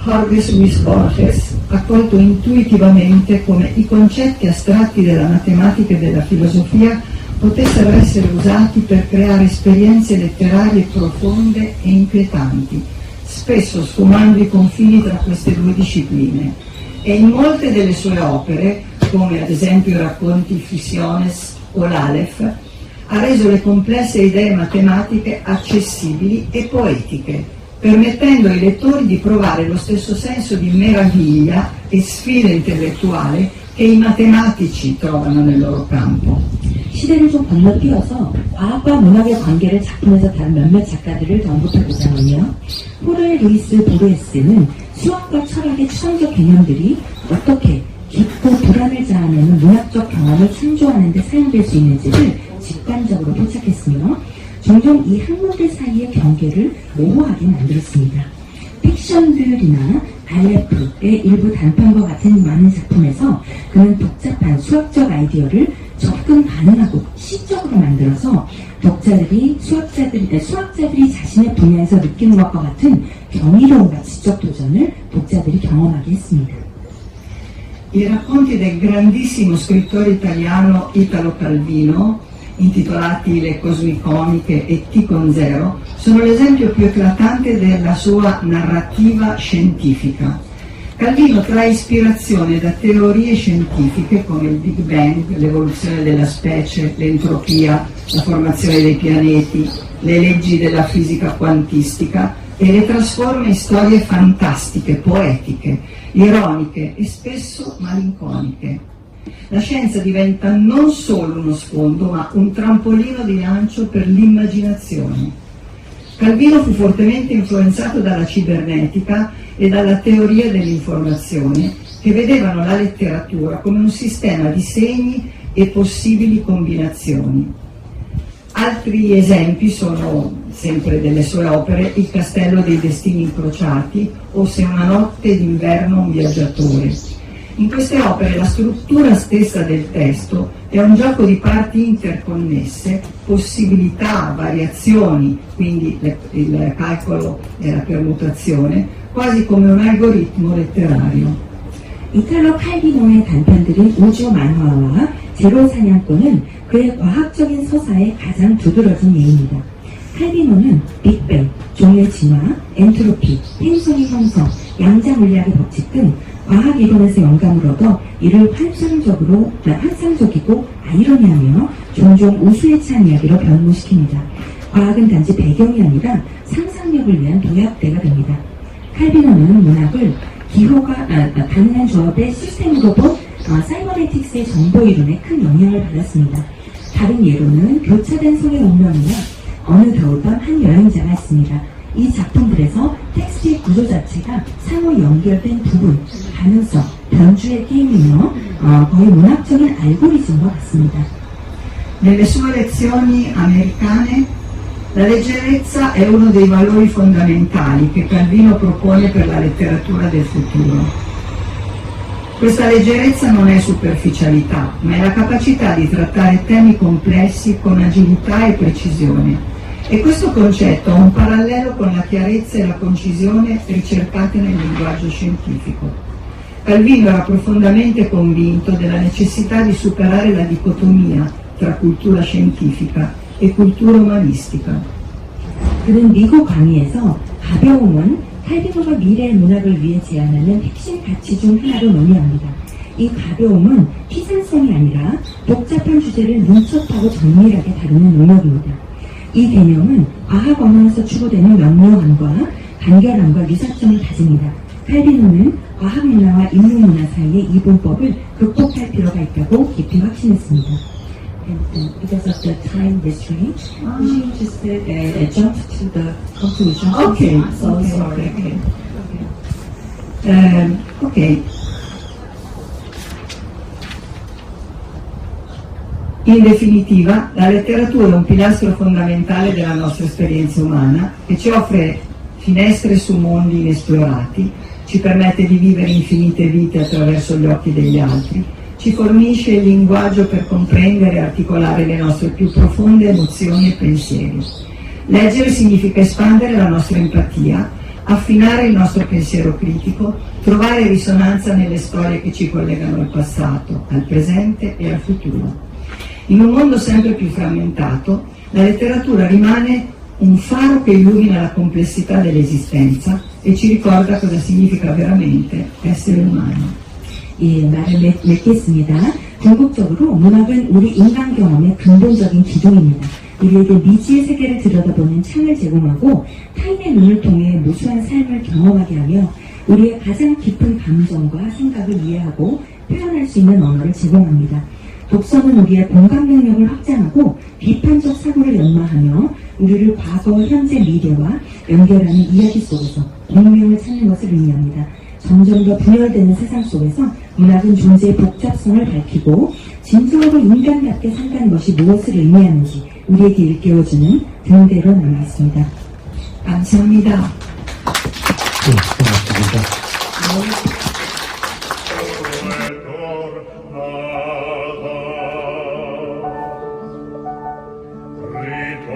Speaker 2: Jorge Luis Borges ha colto intuitivamente come i concetti astratti della matematica e della filosofia potessero essere usati per creare esperienze letterarie profonde e inquietanti, spesso sfumando i confini tra queste due discipline. E in molte delle sue opere, come ad esempio i racconti Fisiones o l'Aleph, ha reso le complesse idee matematiche accessibili e poetiche, permettendo ai lettori di provare lo stesso senso di meraviglia e sfida intellettuale che i matematici trovano nel loro campo.
Speaker 3: 시대를 좀 건너뛰어서 과학과 문학의 관계를 작품에서 다룬 몇몇 작가들을 더 언급해보자면요. 호르헤 루이스 보르헤스는 수학과 철학의 추상적 개념들이 어떻게 깊고 불안을 자아내는 문학적 경험을 창조하는 데 사용될 수 있는지를 직관적으로 포착했으며 종종 이 학문들 사이의 경계를 모호하게 만들었습니다. 픽션들이나 알레프의 일부 단편과 같은 많은 작품에서 그는 복잡한 수학적 아이디어를 접근 가능하고 시적으로 만들어서 독자들이 수학자들이 자신의 분야에서 느끼는 것과 같은 경이로움과 지적 도전을 독자들이 경험하게 했습니다.
Speaker 2: I racconti del grandissimo scrittore italiano Italo Calvino, intitolati Le Cosmiconiche e T con Zero, sono l'esempio più eclatante della sua narrativa scientifica. Calvino trae ispirazione da teorie scientifiche come il Big Bang, l'evoluzione della specie, l'entropia, la formazione dei pianeti, le leggi della fisica quantistica e le trasforma in storie fantastiche, poetiche, ironiche e spesso malinconiche. La scienza diventa non solo uno sfondo, ma un trampolino di lancio per l'immaginazione. Calvino fu fortemente influenzato dalla cibernetica e dalla teoria dell'informazione, che vedevano la letteratura come un sistema di segni e possibili combinazioni. Altri esempi sono, sempre delle sue opere, Il Castello dei Destini Incrociati o Se una notte d'inverno un viaggiatore. In queste opere la struttura stessa del testo è un gioco di parti interconnesse, possibilità, variazioni, quindi il calcolo e la permutazione, quasi come un algoritmo letterario.
Speaker 3: 이탈로 칼비노의 단편들인 우주 만화와 제로 사냥꾼은 그의 과학적인 서사에 가장 두드러진 예입니다. 칼비노는 빅뱅, 종의 진화, 엔트로피, 행성의 형성, 양자 물리학의 법칙 등 과학 이론에서 영감을 얻어 이를 환상적이고 아이러니하며 종종 우수에 찬 이야기로 변모시킵니다. 과학은 단지 배경이 아니라 상상력을 위한 도약대가 됩니다. 칼비노는 문학을 기호가 가능한 조합의 시스템으로 본 사이버네틱스의 정보 이론에 큰 영향을 받았습니다. 다른 예로는 교차된 성의 운명이나 어느 겨울밤 한 여행자가 있습니다. 이 작품들에서 텍스트의 구조 자체가 상호 연결된 부분, 가능성, 변주의 게임이며 거의 문학적인 알고리즘과 같습니다.
Speaker 2: Nelle sue lezioni americane la leggerezza è uno dei valori fondamentali che Calvino propone per la letteratura del futuro. Questa leggerezza non è superficialità, ma è la capacità di trattare temi complessi con agilità e precisione. E questo concetto ha un parallelo con la chiarezza e la concisione ricercate nel linguaggio scientifico. Calvino era profondamente convinto della necessità di superare la dicotomia tra cultura scientifica e cultura umanistica.
Speaker 3: 그는 미국 강의에서 가벼움은 칼비노가 미래의 문학을 위해 제안하는 핵심 가치 중 하나로 논의합니다. 이 가벼움은 피상성이 아니라 복잡한 주제를 민첩하고 정밀하게 다루는 능력입니다. 이 개념은 과학 언어에서 추구되는 명료함과 간결함과 유사점을 가집니다. 칼비노는 과학 문화와 인문 문화 사이의 이분법을 극복할 필요가 있다고 깊이 확신했습니다. Because of the time restraint, we just jump to the conclusion.
Speaker 2: Okay,
Speaker 3: So
Speaker 2: okay,
Speaker 3: sorry.
Speaker 2: Ok. In definitiva, la letteratura è un pilastro fondamentale della nostra esperienza umana che ci offre finestre su mondi inesplorati, ci permette di vivere infinite vite attraverso gli occhi degli altri, ci fornisce il linguaggio per comprendere e articolare le nostre più profonde emozioni e pensieri. Leggere significa espandere la nostra empatia, affinare il nostro pensiero critico, trovare risonanza nelle storie che ci collegano al passato, al presente e al futuro. In un mondo sempre più frammentato, la letteratura rimane un faro che illumina la complessità dell'esistenza e ci ricorda cosa significa veramente essere umano.
Speaker 3: 예, 말을 맺겠습니다. 궁극적으로 문학은 우리 인간 경험의 근본적인 기둥입니다. 우리에게 미지의 세계를 들여다보는 창을 제공하고 타인의 눈을 통해 무수한 삶을 경험하게 하며 우리의 가장 깊은 감정과 생각을 이해하고 표현할 수 있는 언어를 제공합니다. 독서는 우리의 공감 능력을 확장하고 비판적 사고를 연마하며 우리를 과거, 현재, 미래와 연결하는 이야기 속에서 운명을 찾는 것을 의미합니다. 점점 더 분열되는 세상 속에서 문학은 존재의 복잡성을 밝히고 진정으로 인간답게 산다는 것이 무엇을 의미하는지 우리에게 일깨워주는 등대로 남아있습니다.
Speaker 2: 감사합니다.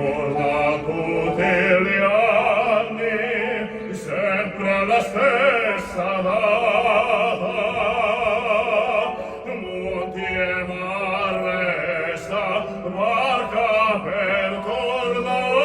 Speaker 4: Ritornato degli anni, sempre la stessa data, monti e mare resta marca per tornare.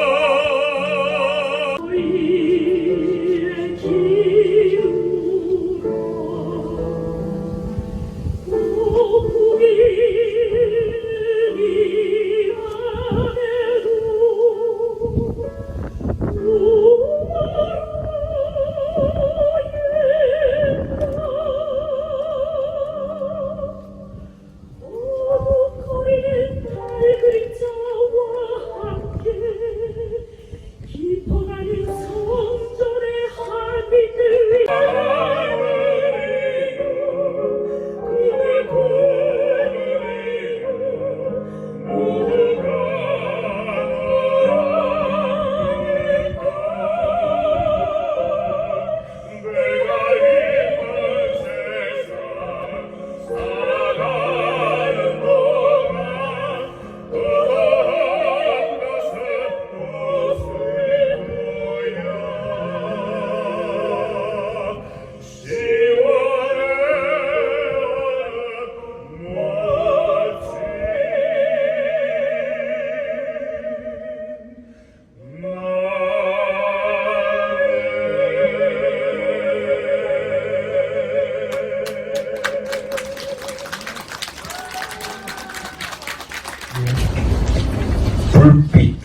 Speaker 5: 불빛,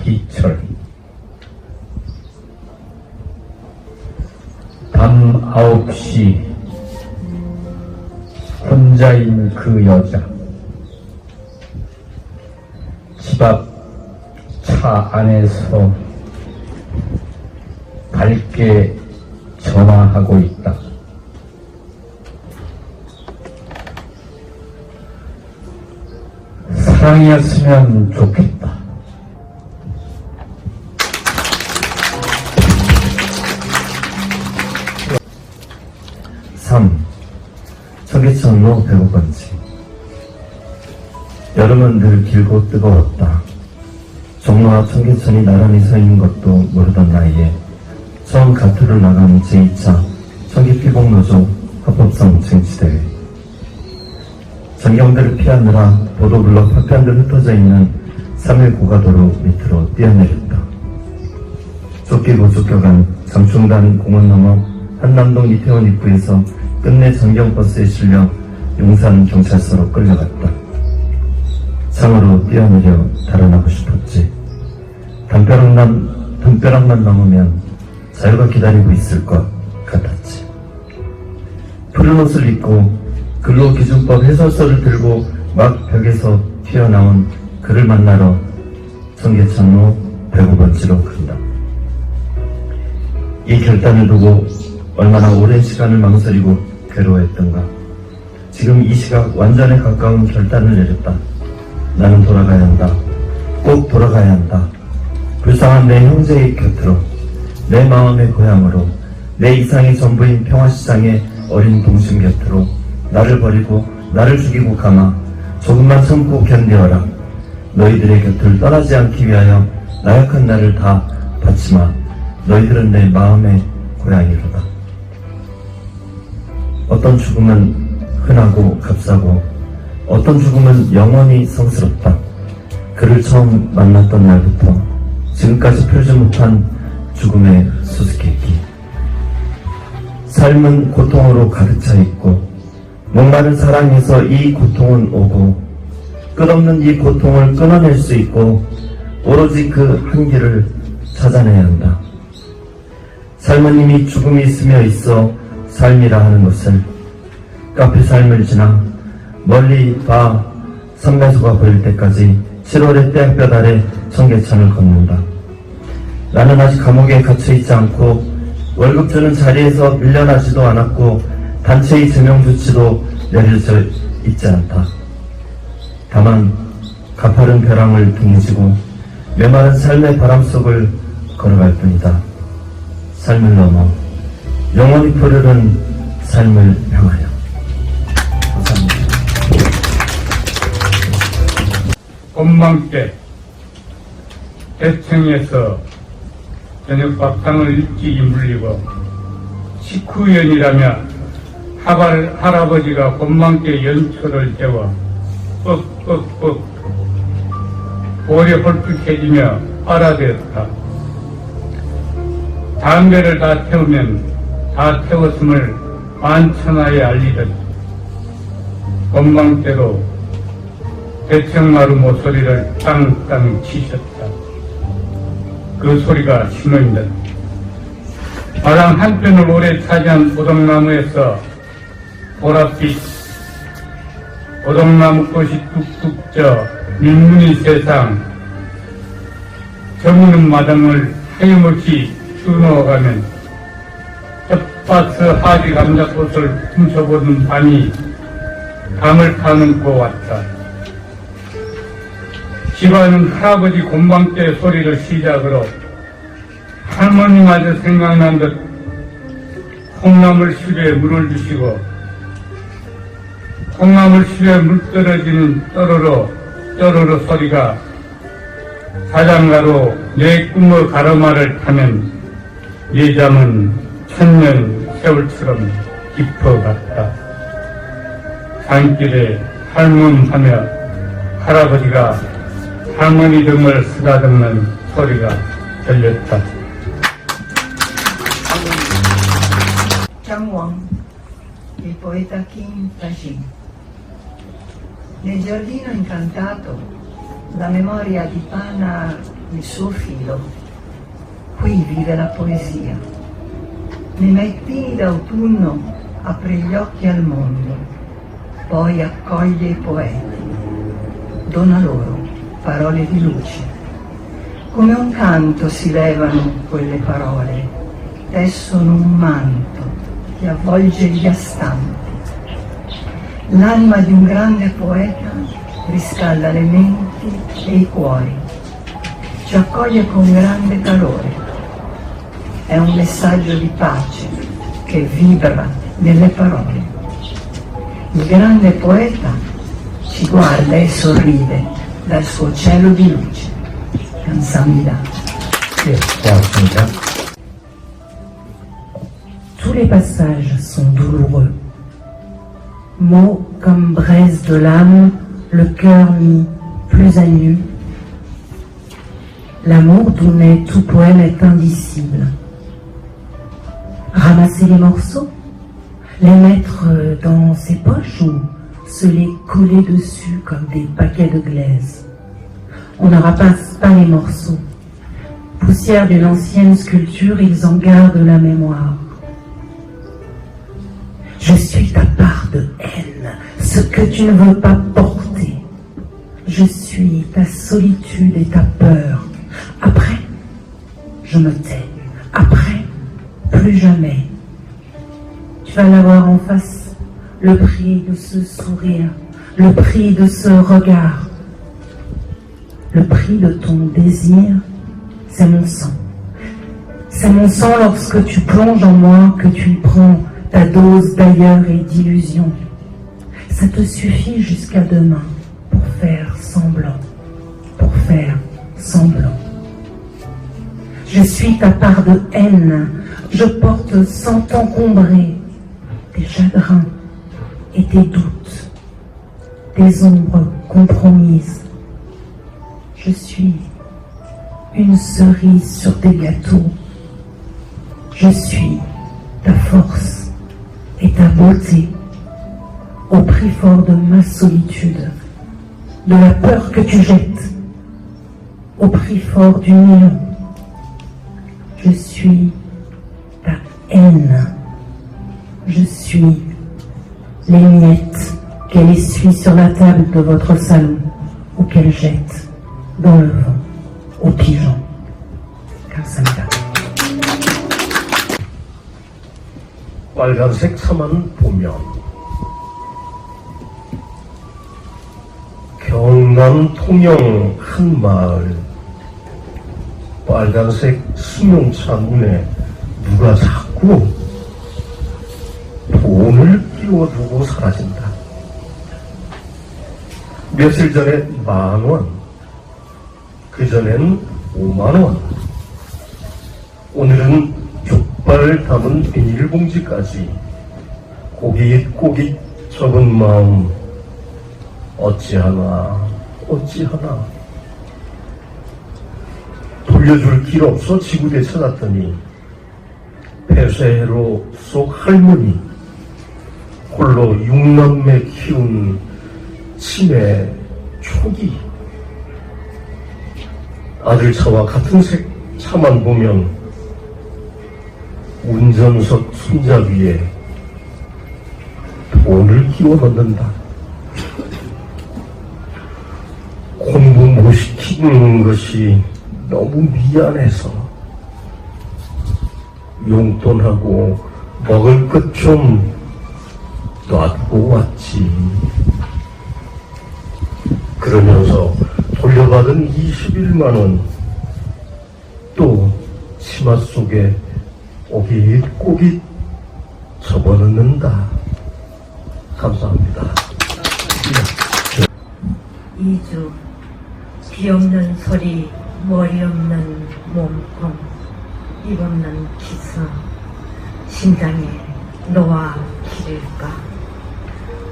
Speaker 5: 기철, 밤 9시 혼자인 그 여자, 집 앞 차 안에서 밝게 전화하고 있다. 사랑이었으면 좋겠다. 청계천로 105번지. 여름은 늘 길고 뜨거웠다. 종로와 청계천이 나란히 서 있는 것도 모르던 나이에 처음 가투를 나간 제2차 청계피복노조 합법성 쟁취대회. 전경들을 피하느라 보도블럭 파편들 흩어져 있는 3일 고가도로 밑으로 뛰어내렸다. 쫓기고 쫓겨간 장충단 공원 너머 한남동 이태원 입구에서 끝내 전경버스에 실려 용산경찰서로 끌려갔다. 상으로 뛰어내려 달아나고 싶었지. 담벼락만 넘으면 자유가 기다리고 있을 것 같았지. 푸른 옷을 입고 근로기준법 해설서를 들고 막 벽에서 튀어나온 그를 만나러 청계천로 105번지로 간다. 이 결단을 두고 얼마나 오랜 시간을 망설이고 괴로워했던가. 지금 이 시각 완전에 가까운 결단을 내렸다. 나는 돌아가야 한다. 꼭 돌아가야 한다. 불쌍한 내 형제의 곁으로, 내 마음의 고향으로, 내 이상의 전부인 평화시장의 어린 동심 곁으로. 나를 버리고 나를 죽이고 감아 조금만 참고 견뎌라. 너희들의 곁을 떠나지 않기 위하여 나약한 나를 다 바치마. 너희들은 내 마음의 고향이로다. 어떤 죽음은 흔하고 값싸고 어떤 죽음은 영원히 성스럽다. 그를 처음 만났던 날부터 지금까지 풀지 못한 죽음의 수수께끼. 삶은 고통으로 가득 차 있고 목마른 사랑에서 이 고통은 오고 끝없는 이 고통을 끊어낼 수 있고 오로지 그 한계를 찾아내야 한다. 삶은 이미 죽음이 스며 있어 삶이라 하는 것을 카페 삶을 지나 멀리 봐 선매소가 보일 때까지 7월의 떼약볕 아래 청계천을 걷는다. 나는 아직 감옥에 갇혀있지 않고 월급 주는 자리에서 밀려나지도 않았고 단체의 제명 조치도 내려져 있지 않다. 다만 가파른 벼랑을 등에 지고 메마른 삶의 바람 속을 걸어갈 뿐이다. 삶을 넘어 영원히 푸르른 삶을 향하여. 감사합니다.
Speaker 6: 건망 때 대청에서 저녁 밥상을 일찍이 물리고 식후연이라며 할아버지가 건망께 연초를 재워 뻑뻑뻑 볼이 홀쭉해지며 빨아들였다. 담배를 다 태우면 다 태웠음을 만천하에 알리듯 건망대로 대청마루 모서리를 땅땅 치셨다. 그 소리가 신호입니다. 마당 한편을 오래 차지한 오동나무에서 보랏빛 오동나무 꽃이 뚝뚝 져 민문이 세상 저무는 마당을 하염없이 추넣어가면 텃밭 하지 감자꽃을 훔쳐보는 밤이 밤을 타는 것 같다. 집안은 할아버지 곤방대 소리를 시작으로 할머니마저 생각난 듯 콩나물 실에 물을 주시고 콩나물 실에 물 떨어지는 떠르르 소리가 자장가로 내 꿈의 가르마를 타면 내 잠은 천년 세월처럼 깊어갔다. 산길에 할멈하며 할아버지가 할머니 등을 쓰다듬는 소리가 들렸다.
Speaker 2: Chang Wang, il poeta Kim Tajin. Nel giardino incantato, la memoria dipana il suo filo. Qui vive la poesia. Nei mattini d'autunno apre gli occhi al mondo, poi accoglie i poeti. Dona loro parole di luce. Come un canto si levano quelle parole, tessono un manto che avvolge gli astanti. L'anima di un grande poeta riscalda le menti e i cuori, ci accoglie con grande calore. È un messaggio di pace che vibra nelle parole. Il grande poeta ci guarda e sorride dal suo cielo di luce. 감사합니다.
Speaker 5: 네, 고맙습니다.
Speaker 7: Tous les passages sont douloureux. Mots comme braise de l'âme, le cœur mis plus à nu. L'amour d'où naît tout poème est indicible. Ramasser les morceaux, les mettre dans ses poches ou se les coller dessus comme des paquets de glaise. On ne ramasse pas les morceaux. Poussière d'une ancienne sculpture, ils en gardent la mémoire. Je suis ta part de haine, ce que tu ne veux pas porter. Je suis ta solitude et ta peur. Après, je me tais. Après, plus jamais. Tu vas l'avoir en face, le prix de ce sourire, le prix de ce regard. Le prix de ton désir, c'est mon sang. C'est mon sang lorsque tu plonges en moi, que tu y prends ta dose d'ailleurs et d'illusion. Ça te suffit jusqu'à demain pour faire semblant, pour faire semblant. Je suis ta part de haine, je porte sans t'encombrer tes chagrins et tes doutes, des ombres compromises. Je suis une cerise sur des gâteaux. Je suis ta force et ta beauté, au prix fort de ma solitude, de la peur que tu jettes, au prix fort du néant. Je suis ta haine. Je suis les miettes qu'elle essuie sur la table de votre salon ou qu'elle jette dans le vent aux pigeons. 감사합니다.
Speaker 5: 빨간색 차만 보면 경남 통영 한 마을 빨간색 승용차 문에 누가 자꾸 돈을 끼워두고 사라진다. 며칠 전에 10,000원, 그전엔 50,000원, 오늘은 족발 담은 비닐봉지까지 꼬깃꼬깃 적은 마음 어찌하나 돌려줄 길 없어 지구대 찾았더니 폐쇄로 속 할머니 홀로 6남매 키운 치매 초기 아들 차와 같은 색 차만 보면 운전석 손잡이에 돈을 끼워 넣는다. 공부 못 시키는 것이 너무 미안해서 용돈하고 먹을 것 좀 놔두고 왔지. 그러면서 돌려받은 21만원 또 치마 속에 꼬깃꼬깃 접어넣는다. 감사합니다.
Speaker 8: 2주 비 없는 소리, 머리 없는 몸통, 입 없는 기서, 심장에 너와 기를까.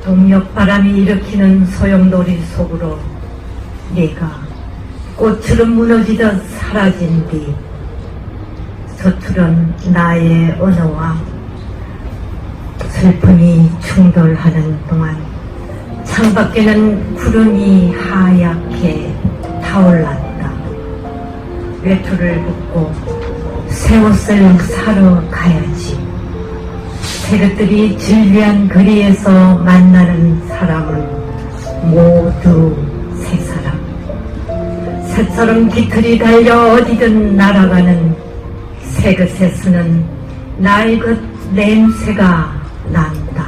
Speaker 8: 동력 바람이 일으키는 소용돌이 속으로 내가 꽃처럼 무너지듯 사라진 뒤 서투른 나의 언어와 슬픔이 충돌하는 동안 창밖에는 구름이 하얗게 타올랐다. 외투를 벗고 새 옷을 사러 가야지. 새것들이 질비한 거리에서 만나는 사람은 모두 새 사람. 새처럼 깃털이 달려 어디든 날아가는 새것에서는 낡은 냄새가 난다.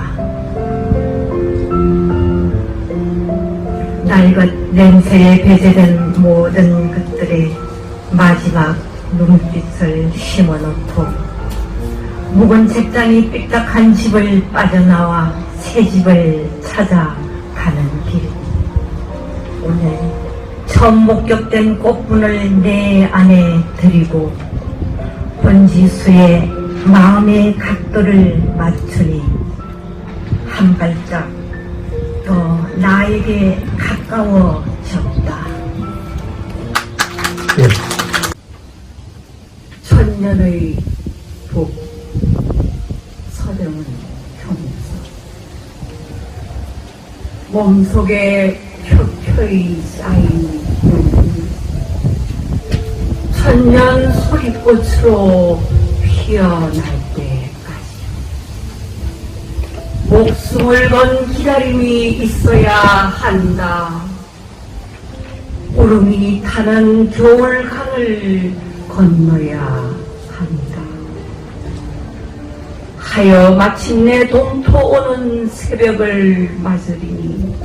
Speaker 8: 낡은 냄새에 배제된 모든 것들의 마지막 눈빛을 심어놓고 묵은 책장이 삐딱한 집을 빠져나와 새 집을 찾아가는 길. 오늘 처음 목격된 꽃분을 내 안에 들이고 번지수의 마음의 각도를 맞추니 한 발짝 더 나에게 가까워졌다. 천년의 복, 서령은 평소 몸속에 켜켜이 쌓인 눈이 천년 소리꽃으로 피어날 때까지 목숨을 건 기다림이 있어야 한다. 구름이 타는 겨울강을 건너야 한다. 하여 마침내 동토 오는 새벽을 맞으리니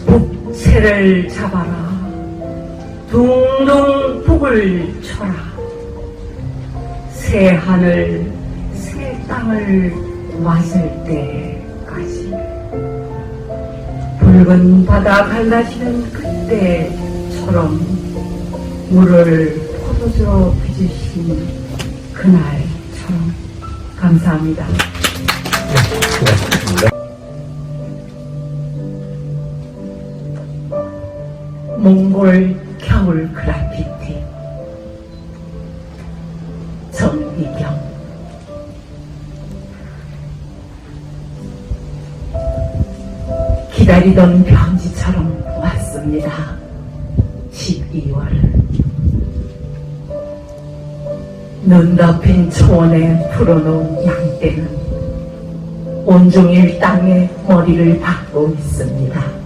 Speaker 8: 북새를 잡아라. 둥둥 북을 쳐라. 새 하늘 새 땅을 맞을 때까지 붉은 바다 갈라지는 그때처럼 물을 포도주로 빚으신 그날처럼. 감사합니다. 몽골 겨울 그라피티 정미경. 기다리던 편지처럼 왔습니다. 12월. 눈 덮인 초원에 풀어놓은 양떼는 온종일 땅에 머리를 박고 있습니다.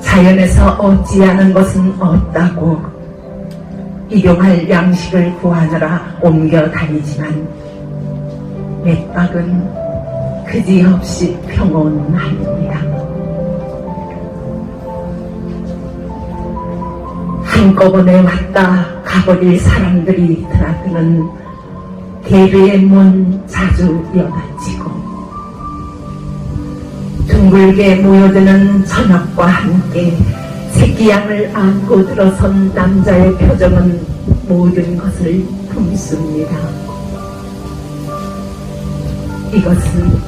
Speaker 8: 자연에서 얻지 않은 것은 없다고 일용할 양식을 구하느라 옮겨 다니지만 맥박은 그지없이 평온합니다. 한꺼번에 왔다 가버릴 사람들이 드나드는 게르의 문 자주 여닫히고 둥글게 모여드는 저녁과 함께 새끼양을 안고 들어선 남자의 표정은 모든 것을 품습니다. 이것은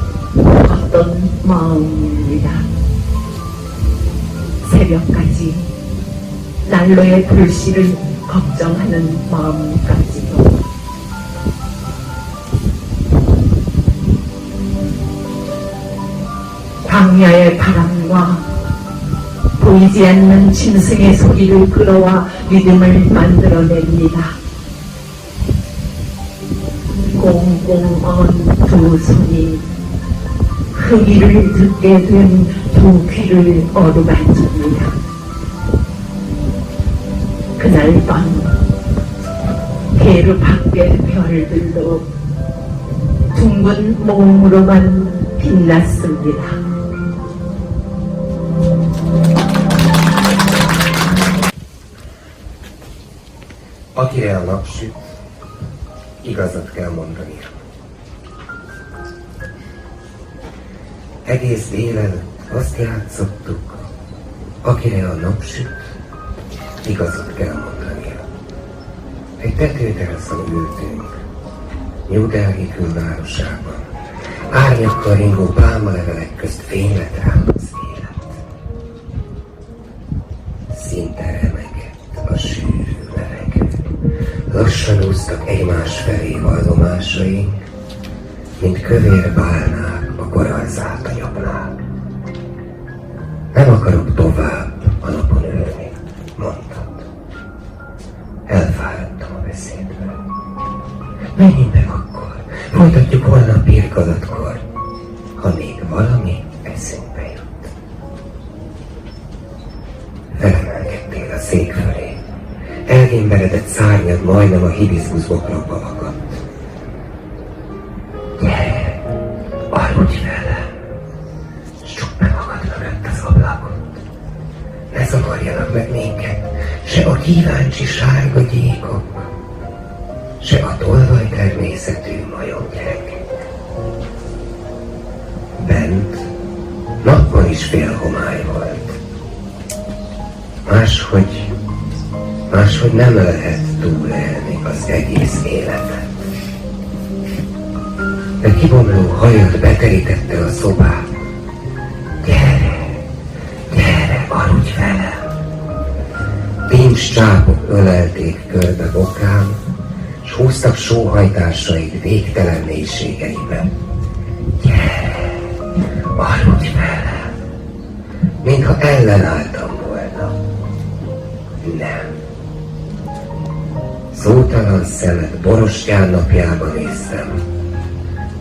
Speaker 8: 어떤 마음입니다. 새벽까지 난로의 불씨를 걱정하는 마음까지도. 광야의 바람과 보이지 않는 짐승의 소리를 끌어와 리듬을 만들어냅니다. 꽁꽁 언 두 손이 흠이를 듣게 된 두 귀를 어루만집니다. 그날 밤 게르 밖의 별들도 둥근 몸으로만 빛났습니다.
Speaker 9: Akire a nap süt, igazat kell mondani. Egész délelőtt azt játszottuk, akire a nap süt, igazat kell mondani. Egy tetőteraszon ültünk, New Delhi külvárosában. Árnyakkal ringó pálmalevelek közt fénylet rám az élet. Szinte remegett a sűrű levegő. Lassan úsztak egymás felé vallomásaink, mint kövér bálnák a korallzált anyagnál. Nem akarok tovább a napon ülni, mondtad. Elfáradtam a beszédből. Menjünk meg akkor, folytatjuk holnap birkadatkor, ha még valami eszünkbe jut. Felemelkedtél a szék fölé. Elgémberedett szárnyad majdnem a hibiszkuszbokrokba akadt. Gyere, aludj velem, s csukd be magad mögött az ablakot. Ne zavarjanak meg minket, se a kíváncsi sárga gyíkok, se a tolvaj természetű majomgyerekek. Bent nappal is fél homály volt. Máshogy nem lehet túlélni az egész életet. De kibomló hajad beterítette a szobát. Gyere, aludj velem! Pincs csápok ölelték körbe bokám, s húztak sóhajtásaid végtelen mélységeiben. Gyere, aludj velem! Mintha ellenálltam volna. Nem. Szótalan szemed borostyán napjában néztem,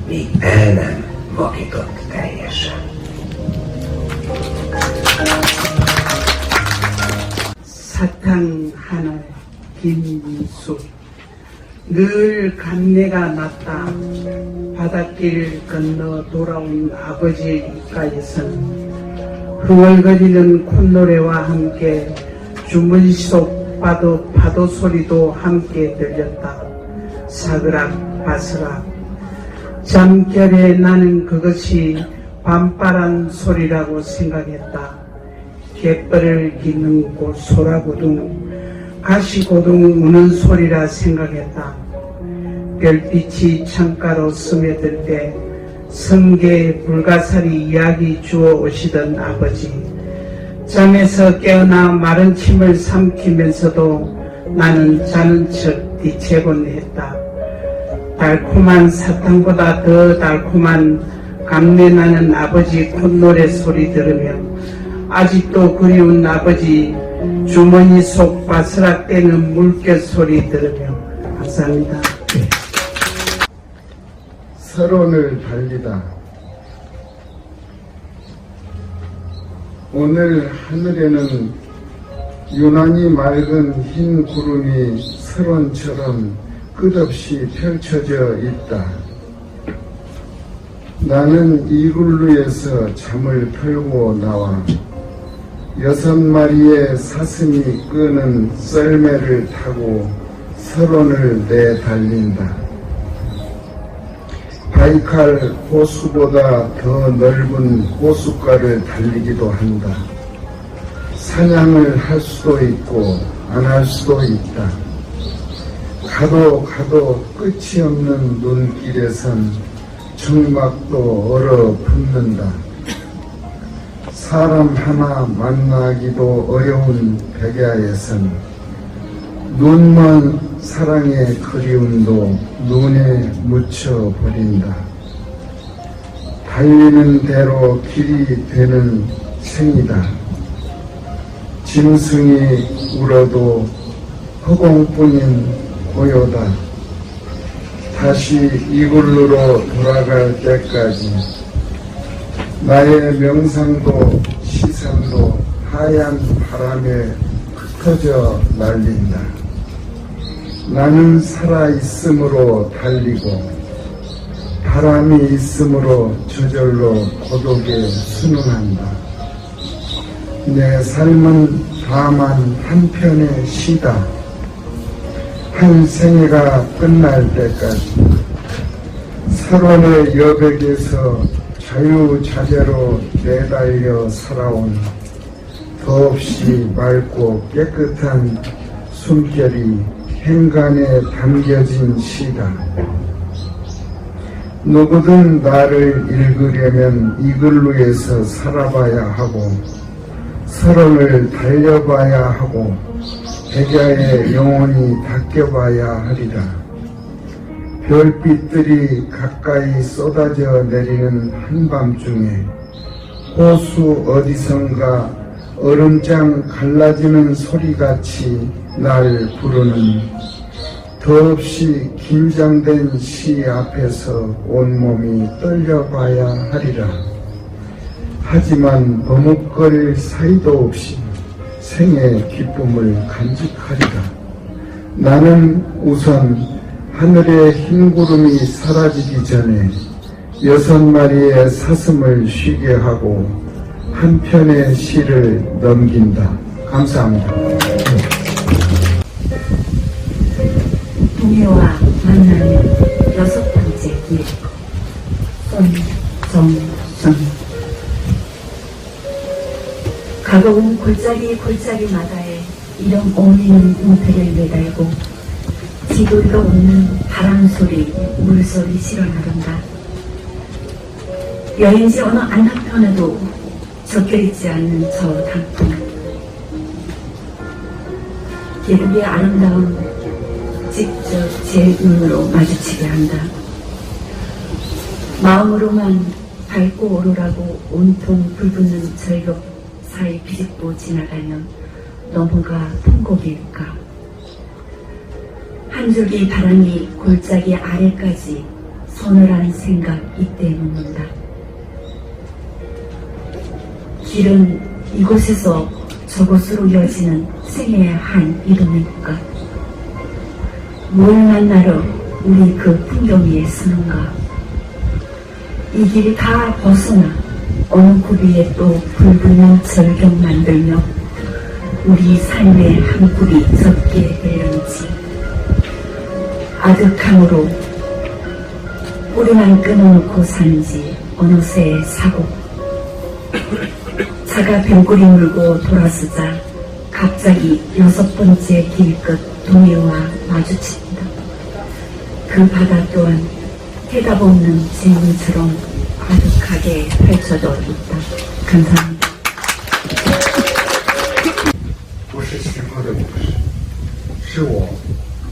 Speaker 9: míg el nem vakított teljesen.
Speaker 10: 사탕 하나 김수 늘 감내가 났다. 바닷길 건너 돌아온 아버지의 입가에선 흥얼거리는 콧노래와 함께 주문 속 파도 소리도 함께 들렸다. 사그락 바스락 잠결에 나는 그것이 밤바람 소리라고 생각했다. 갯벌을 깃는 곳 소라고둥 가시고둥 우는 소리라 생각했다. 별빛이 창가로 스며들 때 성게 불가사리 이야기 주어 오시던 아버지, 잠에서 깨어나 마른 침을 삼키면서도 나는 자는 척 뒤채곤 했다. 달콤한 사탕보다 더 달콤한 감내나는 아버지 콧노래 소리 들으며 아직도 그리운 아버지 주머니 속 바스락대는 물결 소리 들으며. 감사합니다.
Speaker 11: 서론을 달리다. 오늘 하늘에는 유난히 맑은 흰 구름이 서론처럼 끝없이 펼쳐져 있다. 나는 이글루에서 잠을 털고 나와 6마리의 사슴이 끄는 썰매를 타고 서론을 내달린다. 바이칼 호수보다 더 넓은 호숫가를 달리기도 한다. 사냥을 할 수도 있고 안 할 수도 있다. 가도 끝이 없는 눈길에선 정막도 얼어붙는다. 사람 하나 만나기도 어려운 백야에선 눈먼 사랑의 그리움도 눈에 묻혀버린다. 달리는 대로 길이 되는 생이다. 짐승이 울어도 허공뿐인 고요다. 다시 이글루로 돌아갈 때까지 나의 명상도 시선도 하얀 바람에 흩어져 날린다. 나는 살아있음으로 달리고 바람이 있음으로 저절로 고독에 순응한다. 내 삶은 다만 한편의 시다. 한 생애가 끝날 때까지 서론의 여백에서 자유자재로 내달려 살아온 더없이 맑고 깨끗한 숨결이 행간에 담겨진 시다. 누구든 나를 읽으려면 이글루에서 살아봐야 하고 서론을 달려봐야 하고 백야에 영혼이 닦여봐야 하리라. 별빛들이 가까이 쏟아져 내리는 한밤중에 호수 어디선가 얼음장 갈라지는 소리같이 날 부르는 더없이 긴장된 시 앞에서 온몸이 떨려봐야 하리라. 하지만 머뭇거릴 사이도 없이 생의 기쁨을 간직하리라. 나는 우선 하늘의 흰 구름이 사라지기 전에 6마리의 사슴을 쉬게 하고 한 편의 시를 넘긴다. 감사합니다.
Speaker 3: 동해와 만나는 6번째 길. 손정선. 가거운 골짜기마다에 이름 어울리는 웅패를 매달고 지도리가 없는 바람소리, 물소리 실어나간다. 여행지 어느 안한편에도 적혀있지 않는 저 단풍. 계곡의 아름다움 직접 제 눈으로 마주치게 한다. 마음으로만 밟고 오르라고 온통 불붙는 절벽 사이 비집고 지나가면 너무가 통곡일까. 한 줄기 바람이 골짜기 아래까지 서늘한 생각 이때 묻는다. 길은 이곳에서 저곳으로 이어지는 생애의 한 이름일까. 뭘 만나러 우리 그 풍경 위에 서는가. 이 길이 다 벗어나 어느 구비에 또 불붙는 절벽 만들며 우리 삶의 한 굽이 젖게 되려는지. 아득함으로 뿌리만 끊어놓고 사는지 어느새 사고. 차가 병구리 물고 돌아서자 갑자기 6번째 길끝 동해와 마주칩니다. 그 바다 또한 해답 없는 질문처럼
Speaker 8: 가득하게 펼쳐져 있다. 감사합니다.
Speaker 11: 不是虚构的故事，是我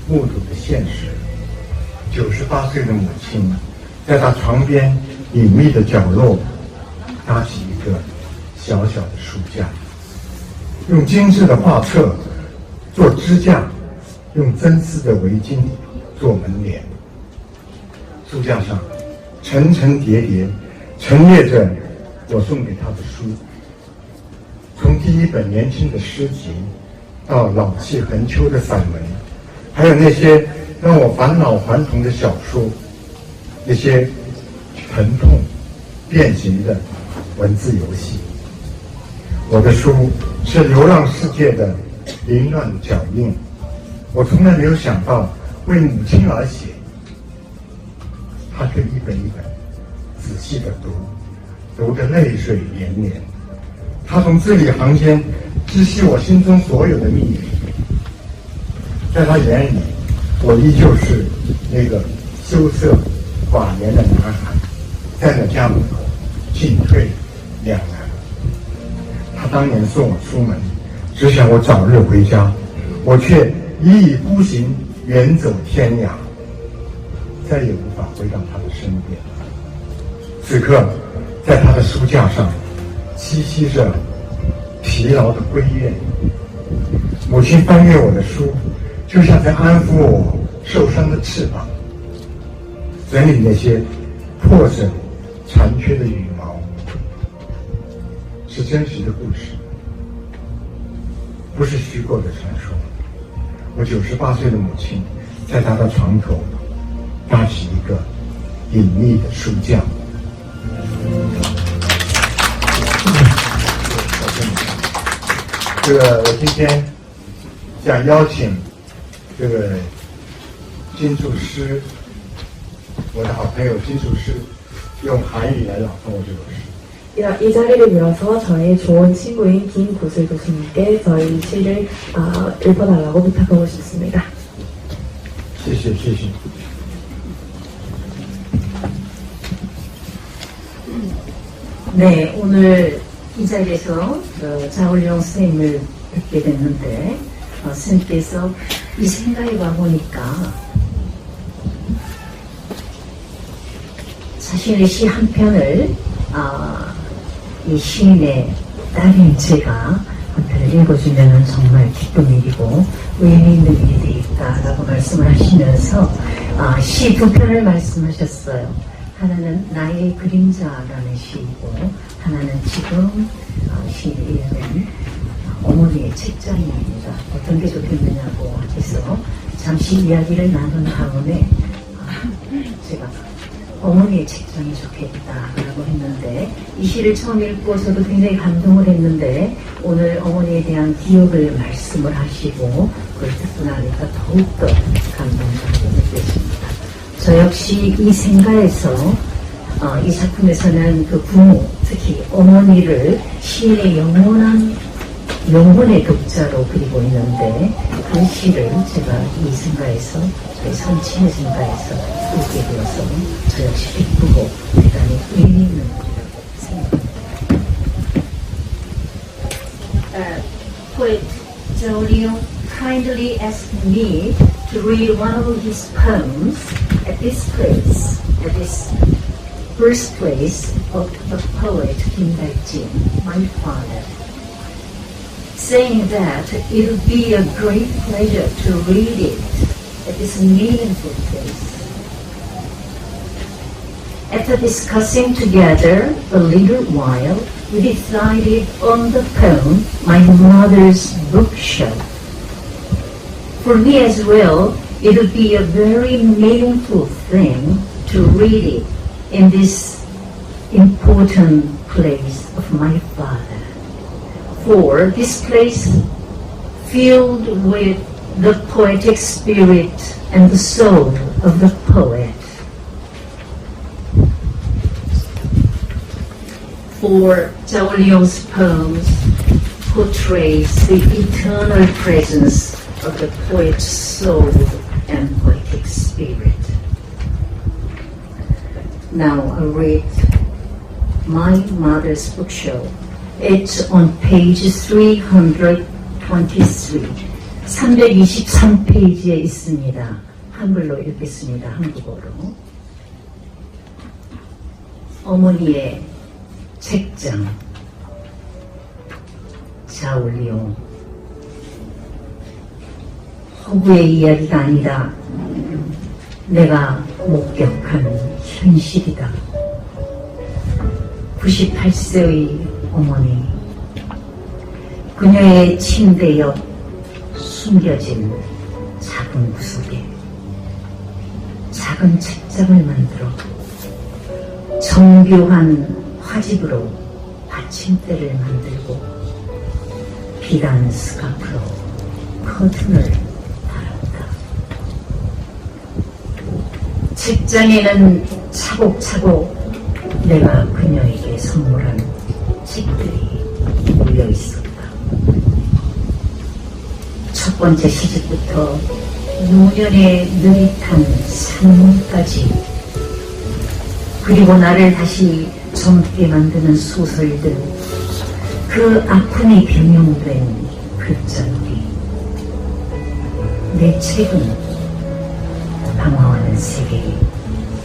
Speaker 11: 目睹的现实。98岁的母亲，在她床边隐秘的角落，搭起一个小小的书架，用精致的画册做支架，用真丝的围巾做门帘。书架上层层叠叠陈列着我送给她的书，从第一本年轻的诗集，到老气横秋的散文，还有那些让我返老还童的小说，那些疼痛变形的文字游戏。我的书是流浪世界的凌乱的脚印，我从来没有想到为母亲而写。她可以一本一本仔细的读得泪水连连。她从字里行间知悉我心中所有的秘密。在她眼里，我依旧是那个羞涩寡言的男孩，在那家门口进退两难。他当年送我出门，只想我早日回家，我却一意孤行，远走天涯，再也无法回到他的身边。此刻，在他的书架上，栖息着疲劳的归雁。母亲翻阅我的书，就像在安抚我受伤的翅膀，整理那些破损残缺的羽毛。是真实的故事，不是虚构的传说。我98岁的母亲，在她的床头搭起一个隐秘的书架。我今天想邀请金柱师，我的好朋友金柱师，用韩语来朗诵我这首诗。
Speaker 8: 이 자리를 빌어서 저의 좋은 친구인 김구슬 교수님께 저희 시를 읽어달라고 부탁하고 싶습니다.
Speaker 11: 谢谢。
Speaker 12: 네, 오늘 이 자리에서 자울령 선생님을 뵙게 됐는데 선생님께서 이 생각에 와보니까 자신의 시 한 편을 이 시인의 딸인 제가 한 편을 읽어주면 정말 기쁜 일이고 의미 있는 일이 되겠다라고 말씀을 하시면서 시 두 편을 말씀하셨어요. 하나는 나의 그림자라는 시이고 하나는 지금 시를 읽는 어머니의 책장입니다. 어떤 게 좋겠느냐고 해서 잠시 이야기를 나눈 다음에 제가 어머니의 책장이 좋겠다라고 했는데 이 시를 처음 읽고 저도 굉장히 감동을 했는데 오늘 어머니에 대한 기억을 말씀을 하시고 그걸 듣고 나니까 더욱더 감동적으로 느껴집니다. 저 역시 이 생가에서 이 작품에서는 그 부모, 특히 어머니를 시인의 영혼의 독자로 그리고 있는데 그 시를 제가 이 생가에서 저희 선친의 생가에서 읽게 되어서 저 역시 기쁘고 대단히 의미 있는 일이라고 생각합니다. Poet Zhou Liu kindly asked me to read one of his poems at this place, at this birthplace of the poet Kim Dae-jin, my father, saying that it would be a great pleasure to read it at this meaningful place. After discussing together a little while, we decided on the poem, My Mother's Bookshelf. For me as well, it would be a very meaningful thing to read it in this important place of my father. For this place filled with the poetic spirit and the soul of the poet. For Zhou Liu's poems portrays the eternal presence of the poet's soul and poetic spirit. Now I'll read my mother's bookshelf. It's on page 323. 323페이지에 있습니다. 한글로 읽겠습니다. 한국어로. 어머니의 책장. 자올리오. 허구의 이야기가 아니라 내가 목격한 현실이다. 98세의 어머니. 그녀의 침대 옆 숨겨진 작은 구석에 작은 책장을 만들어 정교한 화집으로 받침대를 만들고 비단 스카프로 커튼을 달았다. 책장에는 차곡차곡 내가 그녀에게 선물한 책들이 몰려 있었다. 첫 번째 시집부터 노년의 느릿한 산문까지, 그리고 나를 다시 젊게 만드는 소설들, 그 아픔이 변형된 글자놀이. 내 책은 방황하는 세계에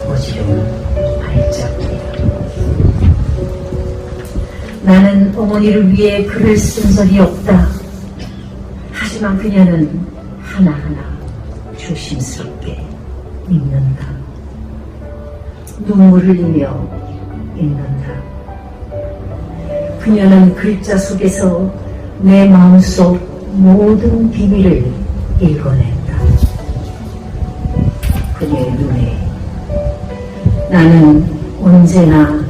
Speaker 12: 어지러운 발자국이다. 나는 어머니를 위해 글을 쓴 적이 없다. 하지만 그녀는 하나하나 조심스럽게 읽는다. 눈물을 흘리며 읽는다. 그녀는 글자 속에서 내 마음속 모든 비밀을 읽어낸다. 그녀의 눈에 나는 언제나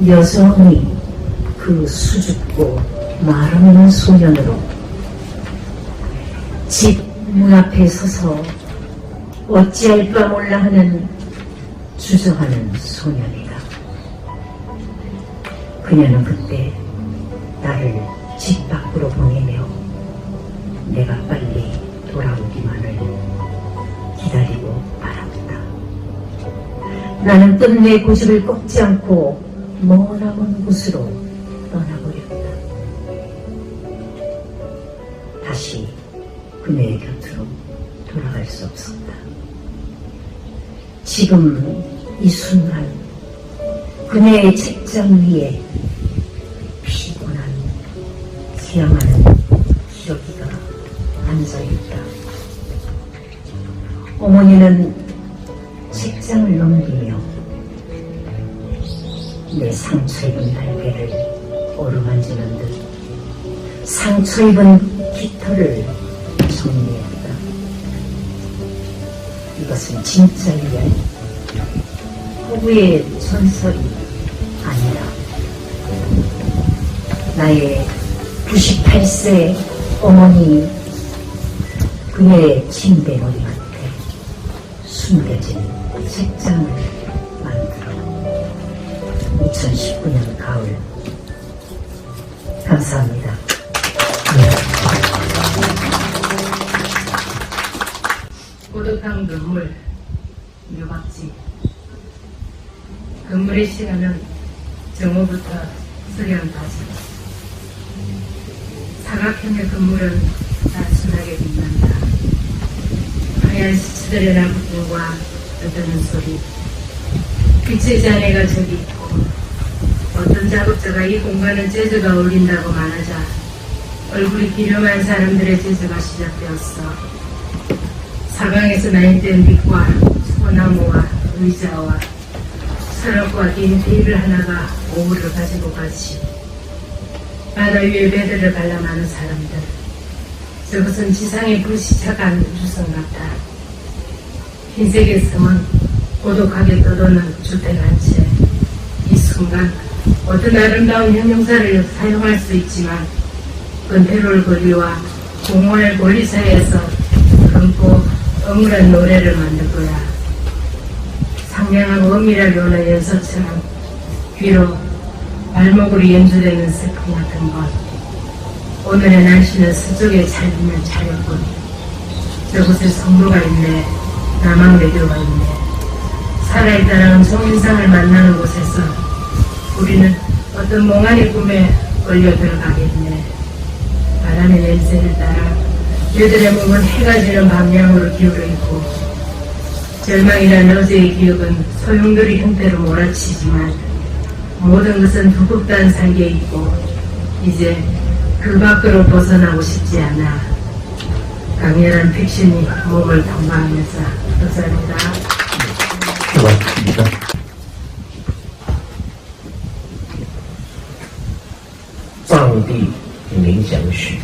Speaker 12: 여전히 그 수줍고 말없는 소년으로 집 문 앞에 서서 어찌할까 몰라 하는 주저하는 소년이다. 그녀는 그때 나를 집 밖으로 보내며 내가 빨리 돌아오기만을 기다리고 바랐다. 나는 끝내 고집을 꺾지 않고 머나먼 곳으로 떠나버렸다. 다시 그녀의 곁으로 돌아갈 수 없었다. 지금 이 순간 그녀의 책장 위에 피곤한 지향하는 기러기가 앉아있다. 어머니는 책장을 넘기며 내 상처 입은 날개를 어루만지는 듯 상처 입은 깃털을 정리했다. 이것은 진짜 이야기, 허구의 전설이 아니라 나의 98세 어머니, 그녀의 침대 머리 끝에 숨겨진 책장을 만들어 2019년 가을. 감사합니다.
Speaker 13: 고독한 건물, 유박지. 건물의 시간은 정오부터 수련까지. 사각형의 건물은 단순하게 빛난다. 하얀 시치들의 나무들과 떠드는 소리. 빛의 잔해가 저기 있고, 어떤 작업자가 이 공간은 재즈가 어울린다고 말하자 얼굴이 기름한 사람들의 재즈가 시작되었어. 사방에서 나인된 빛과 소나무와 의자와 서랍과 긴 테이블 하나가 오후를 가지고 가지. 바다 위에 배들을 관람하는 사람들. 저것은 지상의 불시착한 우주선 같다. 흰색의 섬은 고독하게 떠도는 주택 한 채. 이 순간 어떤 아름다운 형용사를 사용할 수 있지만 건태롤 거리와 공원의 거리 사이에서 검고 어물한 노래를 만들 거야. 상냥하고 엄밀하게 오는 연서처럼 귀로 발목으로 연주되는 슬픔 같은 것. 오늘의 날씨는 서쪽에 찰리는 차렸군. 저곳에 성도가 있네. 남한외교가 있네. 살아있다는 송인상을 만나는 곳에서 우리는 어떤 몽환의 꿈에 걸려 들어가겠네. 바람의 냄새를 따라 그들의 몸은 해가 지는 방향으로 기울어 있고 절망이란 어제의 기억은 소용돌이 형태로 몰아치지만 모든 것은 두껍다는 살게 있고 이제 그 밖으로 벗어나고 싶지 않아. 강렬한 픽션이 몸을 탐방하면서 감사합니다.
Speaker 5: 고맙습니다.藏地冥想曲，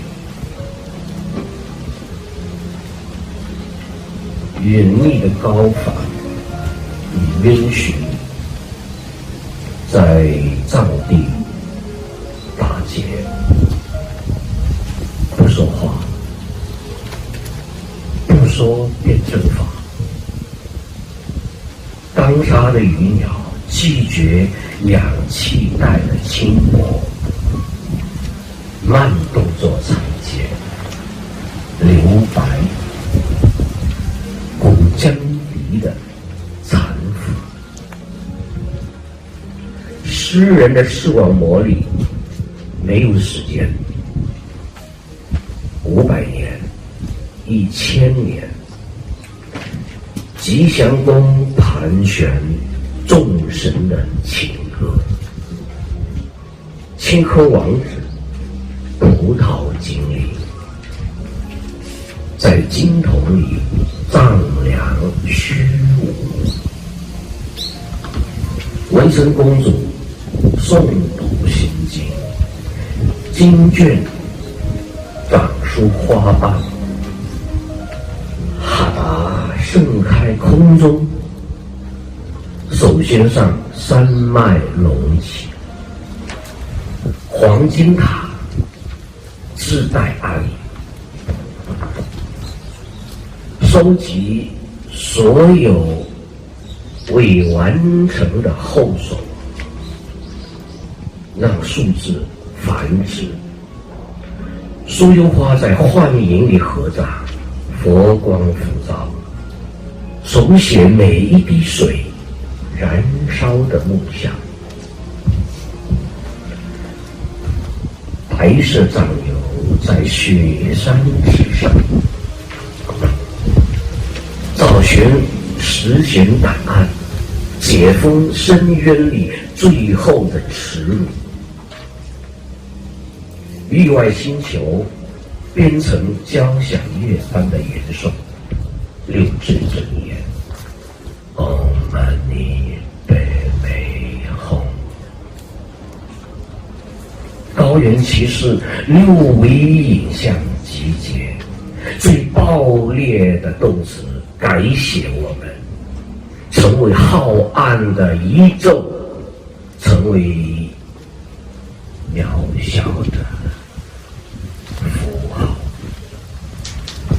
Speaker 5: 远丽的高法与渊许，在藏地打结，不说话，不说辩证法。当沙的鱼鸟拒绝氧气带的轻薄，慢动作裁剪，留白，骨将离的残腐。诗人的视网膜里没有时间，500年、1000年，吉祥宫盘旋众神的情歌，青稞王子葡萄经历，在金桶里丈量虚无。文成公主诵读心经，经卷长出花瓣，哈达盛开空中，手心上山脉隆起，黄金塔自带爱，收集所有未完成的后手，让数字繁殖。酥油花在幻影里合掌，佛光普照，手写每一滴水燃烧的梦想。白色藏油在雪山之上，找寻十弦档案，解封深渊里最后的耻辱。域外星球编成交响乐般的演奏，六字真言：Om Mani Padme Hum。高原骑士6维影像集结，最爆裂的动词改写我们，成为浩瀚的宇宙，成为渺小的符号。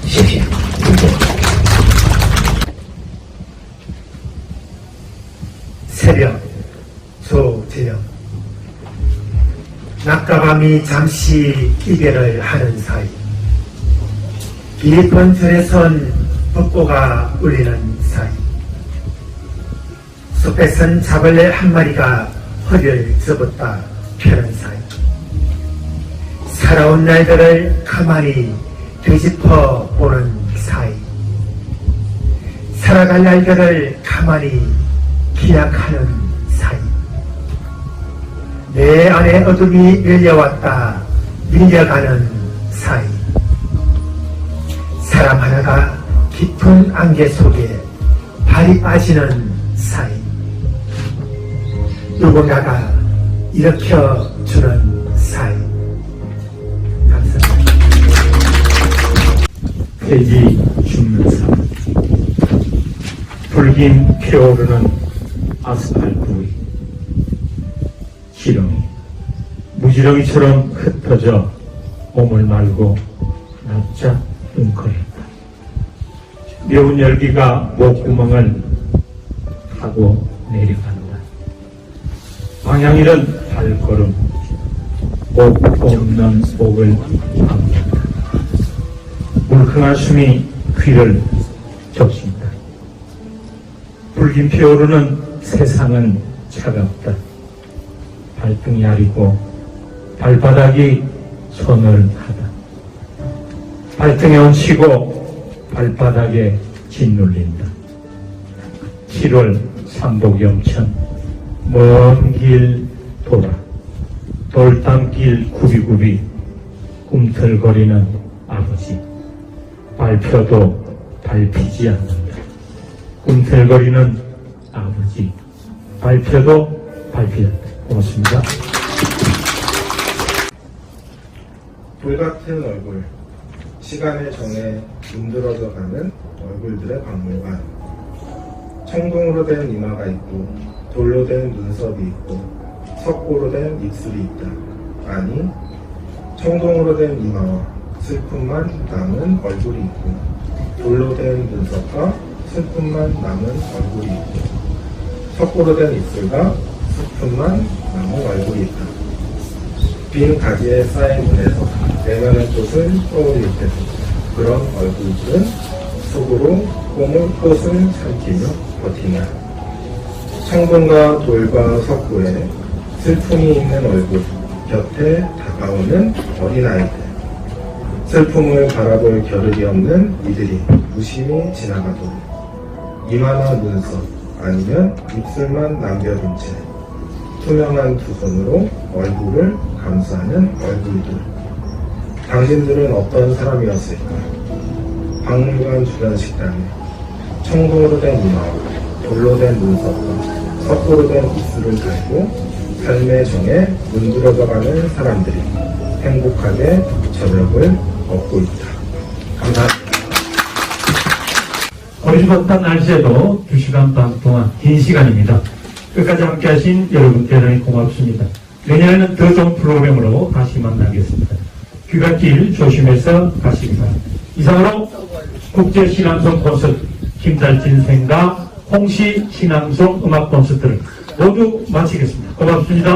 Speaker 5: 谢谢。
Speaker 14: 새벽 조재영 낮과 밤이 잠시 이별을 하는 사이 깊은 줄에 선 벚꽃가 울리는 사이 숲에선 자벌레 한 마리가 허리를 접었다 펴는 사이 살아온 날들을 가만히 되짚어 보는 사이 살아갈 날들을 가만히 기약하는 사이 내 안에 어둠이 밀려왔다 밀려가는 사이 사람 하나가 깊은 안개 속에 발이 빠지는 사이 누군가가 일으켜주는 사이. 감사합니다.
Speaker 1: 돼지 죽는 삶, 불긴 피어오르는 아스팔트 위, 지렁이, 무지렁이처럼 흩어져 몸을 말고 납작 웅크렸다. 매운 열기가 목구멍을 타고 내려간다. 방향 잃은 발걸음, 목 없는 목을 감는다. 물컹한 숨이 귀를 적신다. 불긴 피어오르는 세상은 차갑다. 발등이 아리고 발바닥이 서늘하다. 발등에 얹히고 발바닥에 짓눌린다. 7월 삼복염천 먼 길 돌아 돌담길 굽이굽이 꿈틀거리는 아버지 밟혀도 밟히지 않는다. 꿈틀거리는 아버지 밟혀도 밟히지 않는다. 고맙습니다.
Speaker 15: 불같은 얼굴, 시간의 정에 문드러져가는 얼굴들의 박물관. 청동으로 된 이마가 있고 돌로 된 눈썹이 있고 석고로 된 입술이 있다. 아니, 청동으로 된 이마와 슬픔만 남은 얼굴이 있고 돌로 된 눈썹과 슬픔만 남은 얼굴이 있고 석고로 된 입술과 슬픔만 남은 얼굴이 있다. 빈 가지에 쌓인 눈에서 내면의 꽃을 떠올릴 때도 그런 얼굴들은 속으로 꽃을 삼키며 버티냐. 청동과 돌과 석고에 슬픔이 있는 얼굴 곁에 다가오는 어린아이들. 슬픔을 바라볼 겨를이 없는 이들이 무심히 지나가도 이마나 눈썹 아니면 입술만 남겨둔 채 투명한 두 손으로 얼굴을 감싸는 얼굴들. 당신들은 어떤 사람이었을까? 박물관 주변 식당에 청동으로 된 이마와 돌로 된 눈썹과 석고로 된 입술을 달고 삶의 정에 문드러져가는 사람들이 행복하게 저녁을 먹고 있다. 감사합니다.
Speaker 1: 어리버탄 날씨에도 2시간 반 동안 긴 시간입니다. 끝까지 함께 하신 여러분께 대단히 고맙습니다. 내년에는 더 좋은 프로그램으로 다시 만나겠습니다. 귀갓길 조심해서 가시기 바랍니다. 이상으로 국제신앙송 콘서트 김달진 생가 홍시 신앙송 음악 콘서트를 모두 마치겠습니다. 고맙습니다.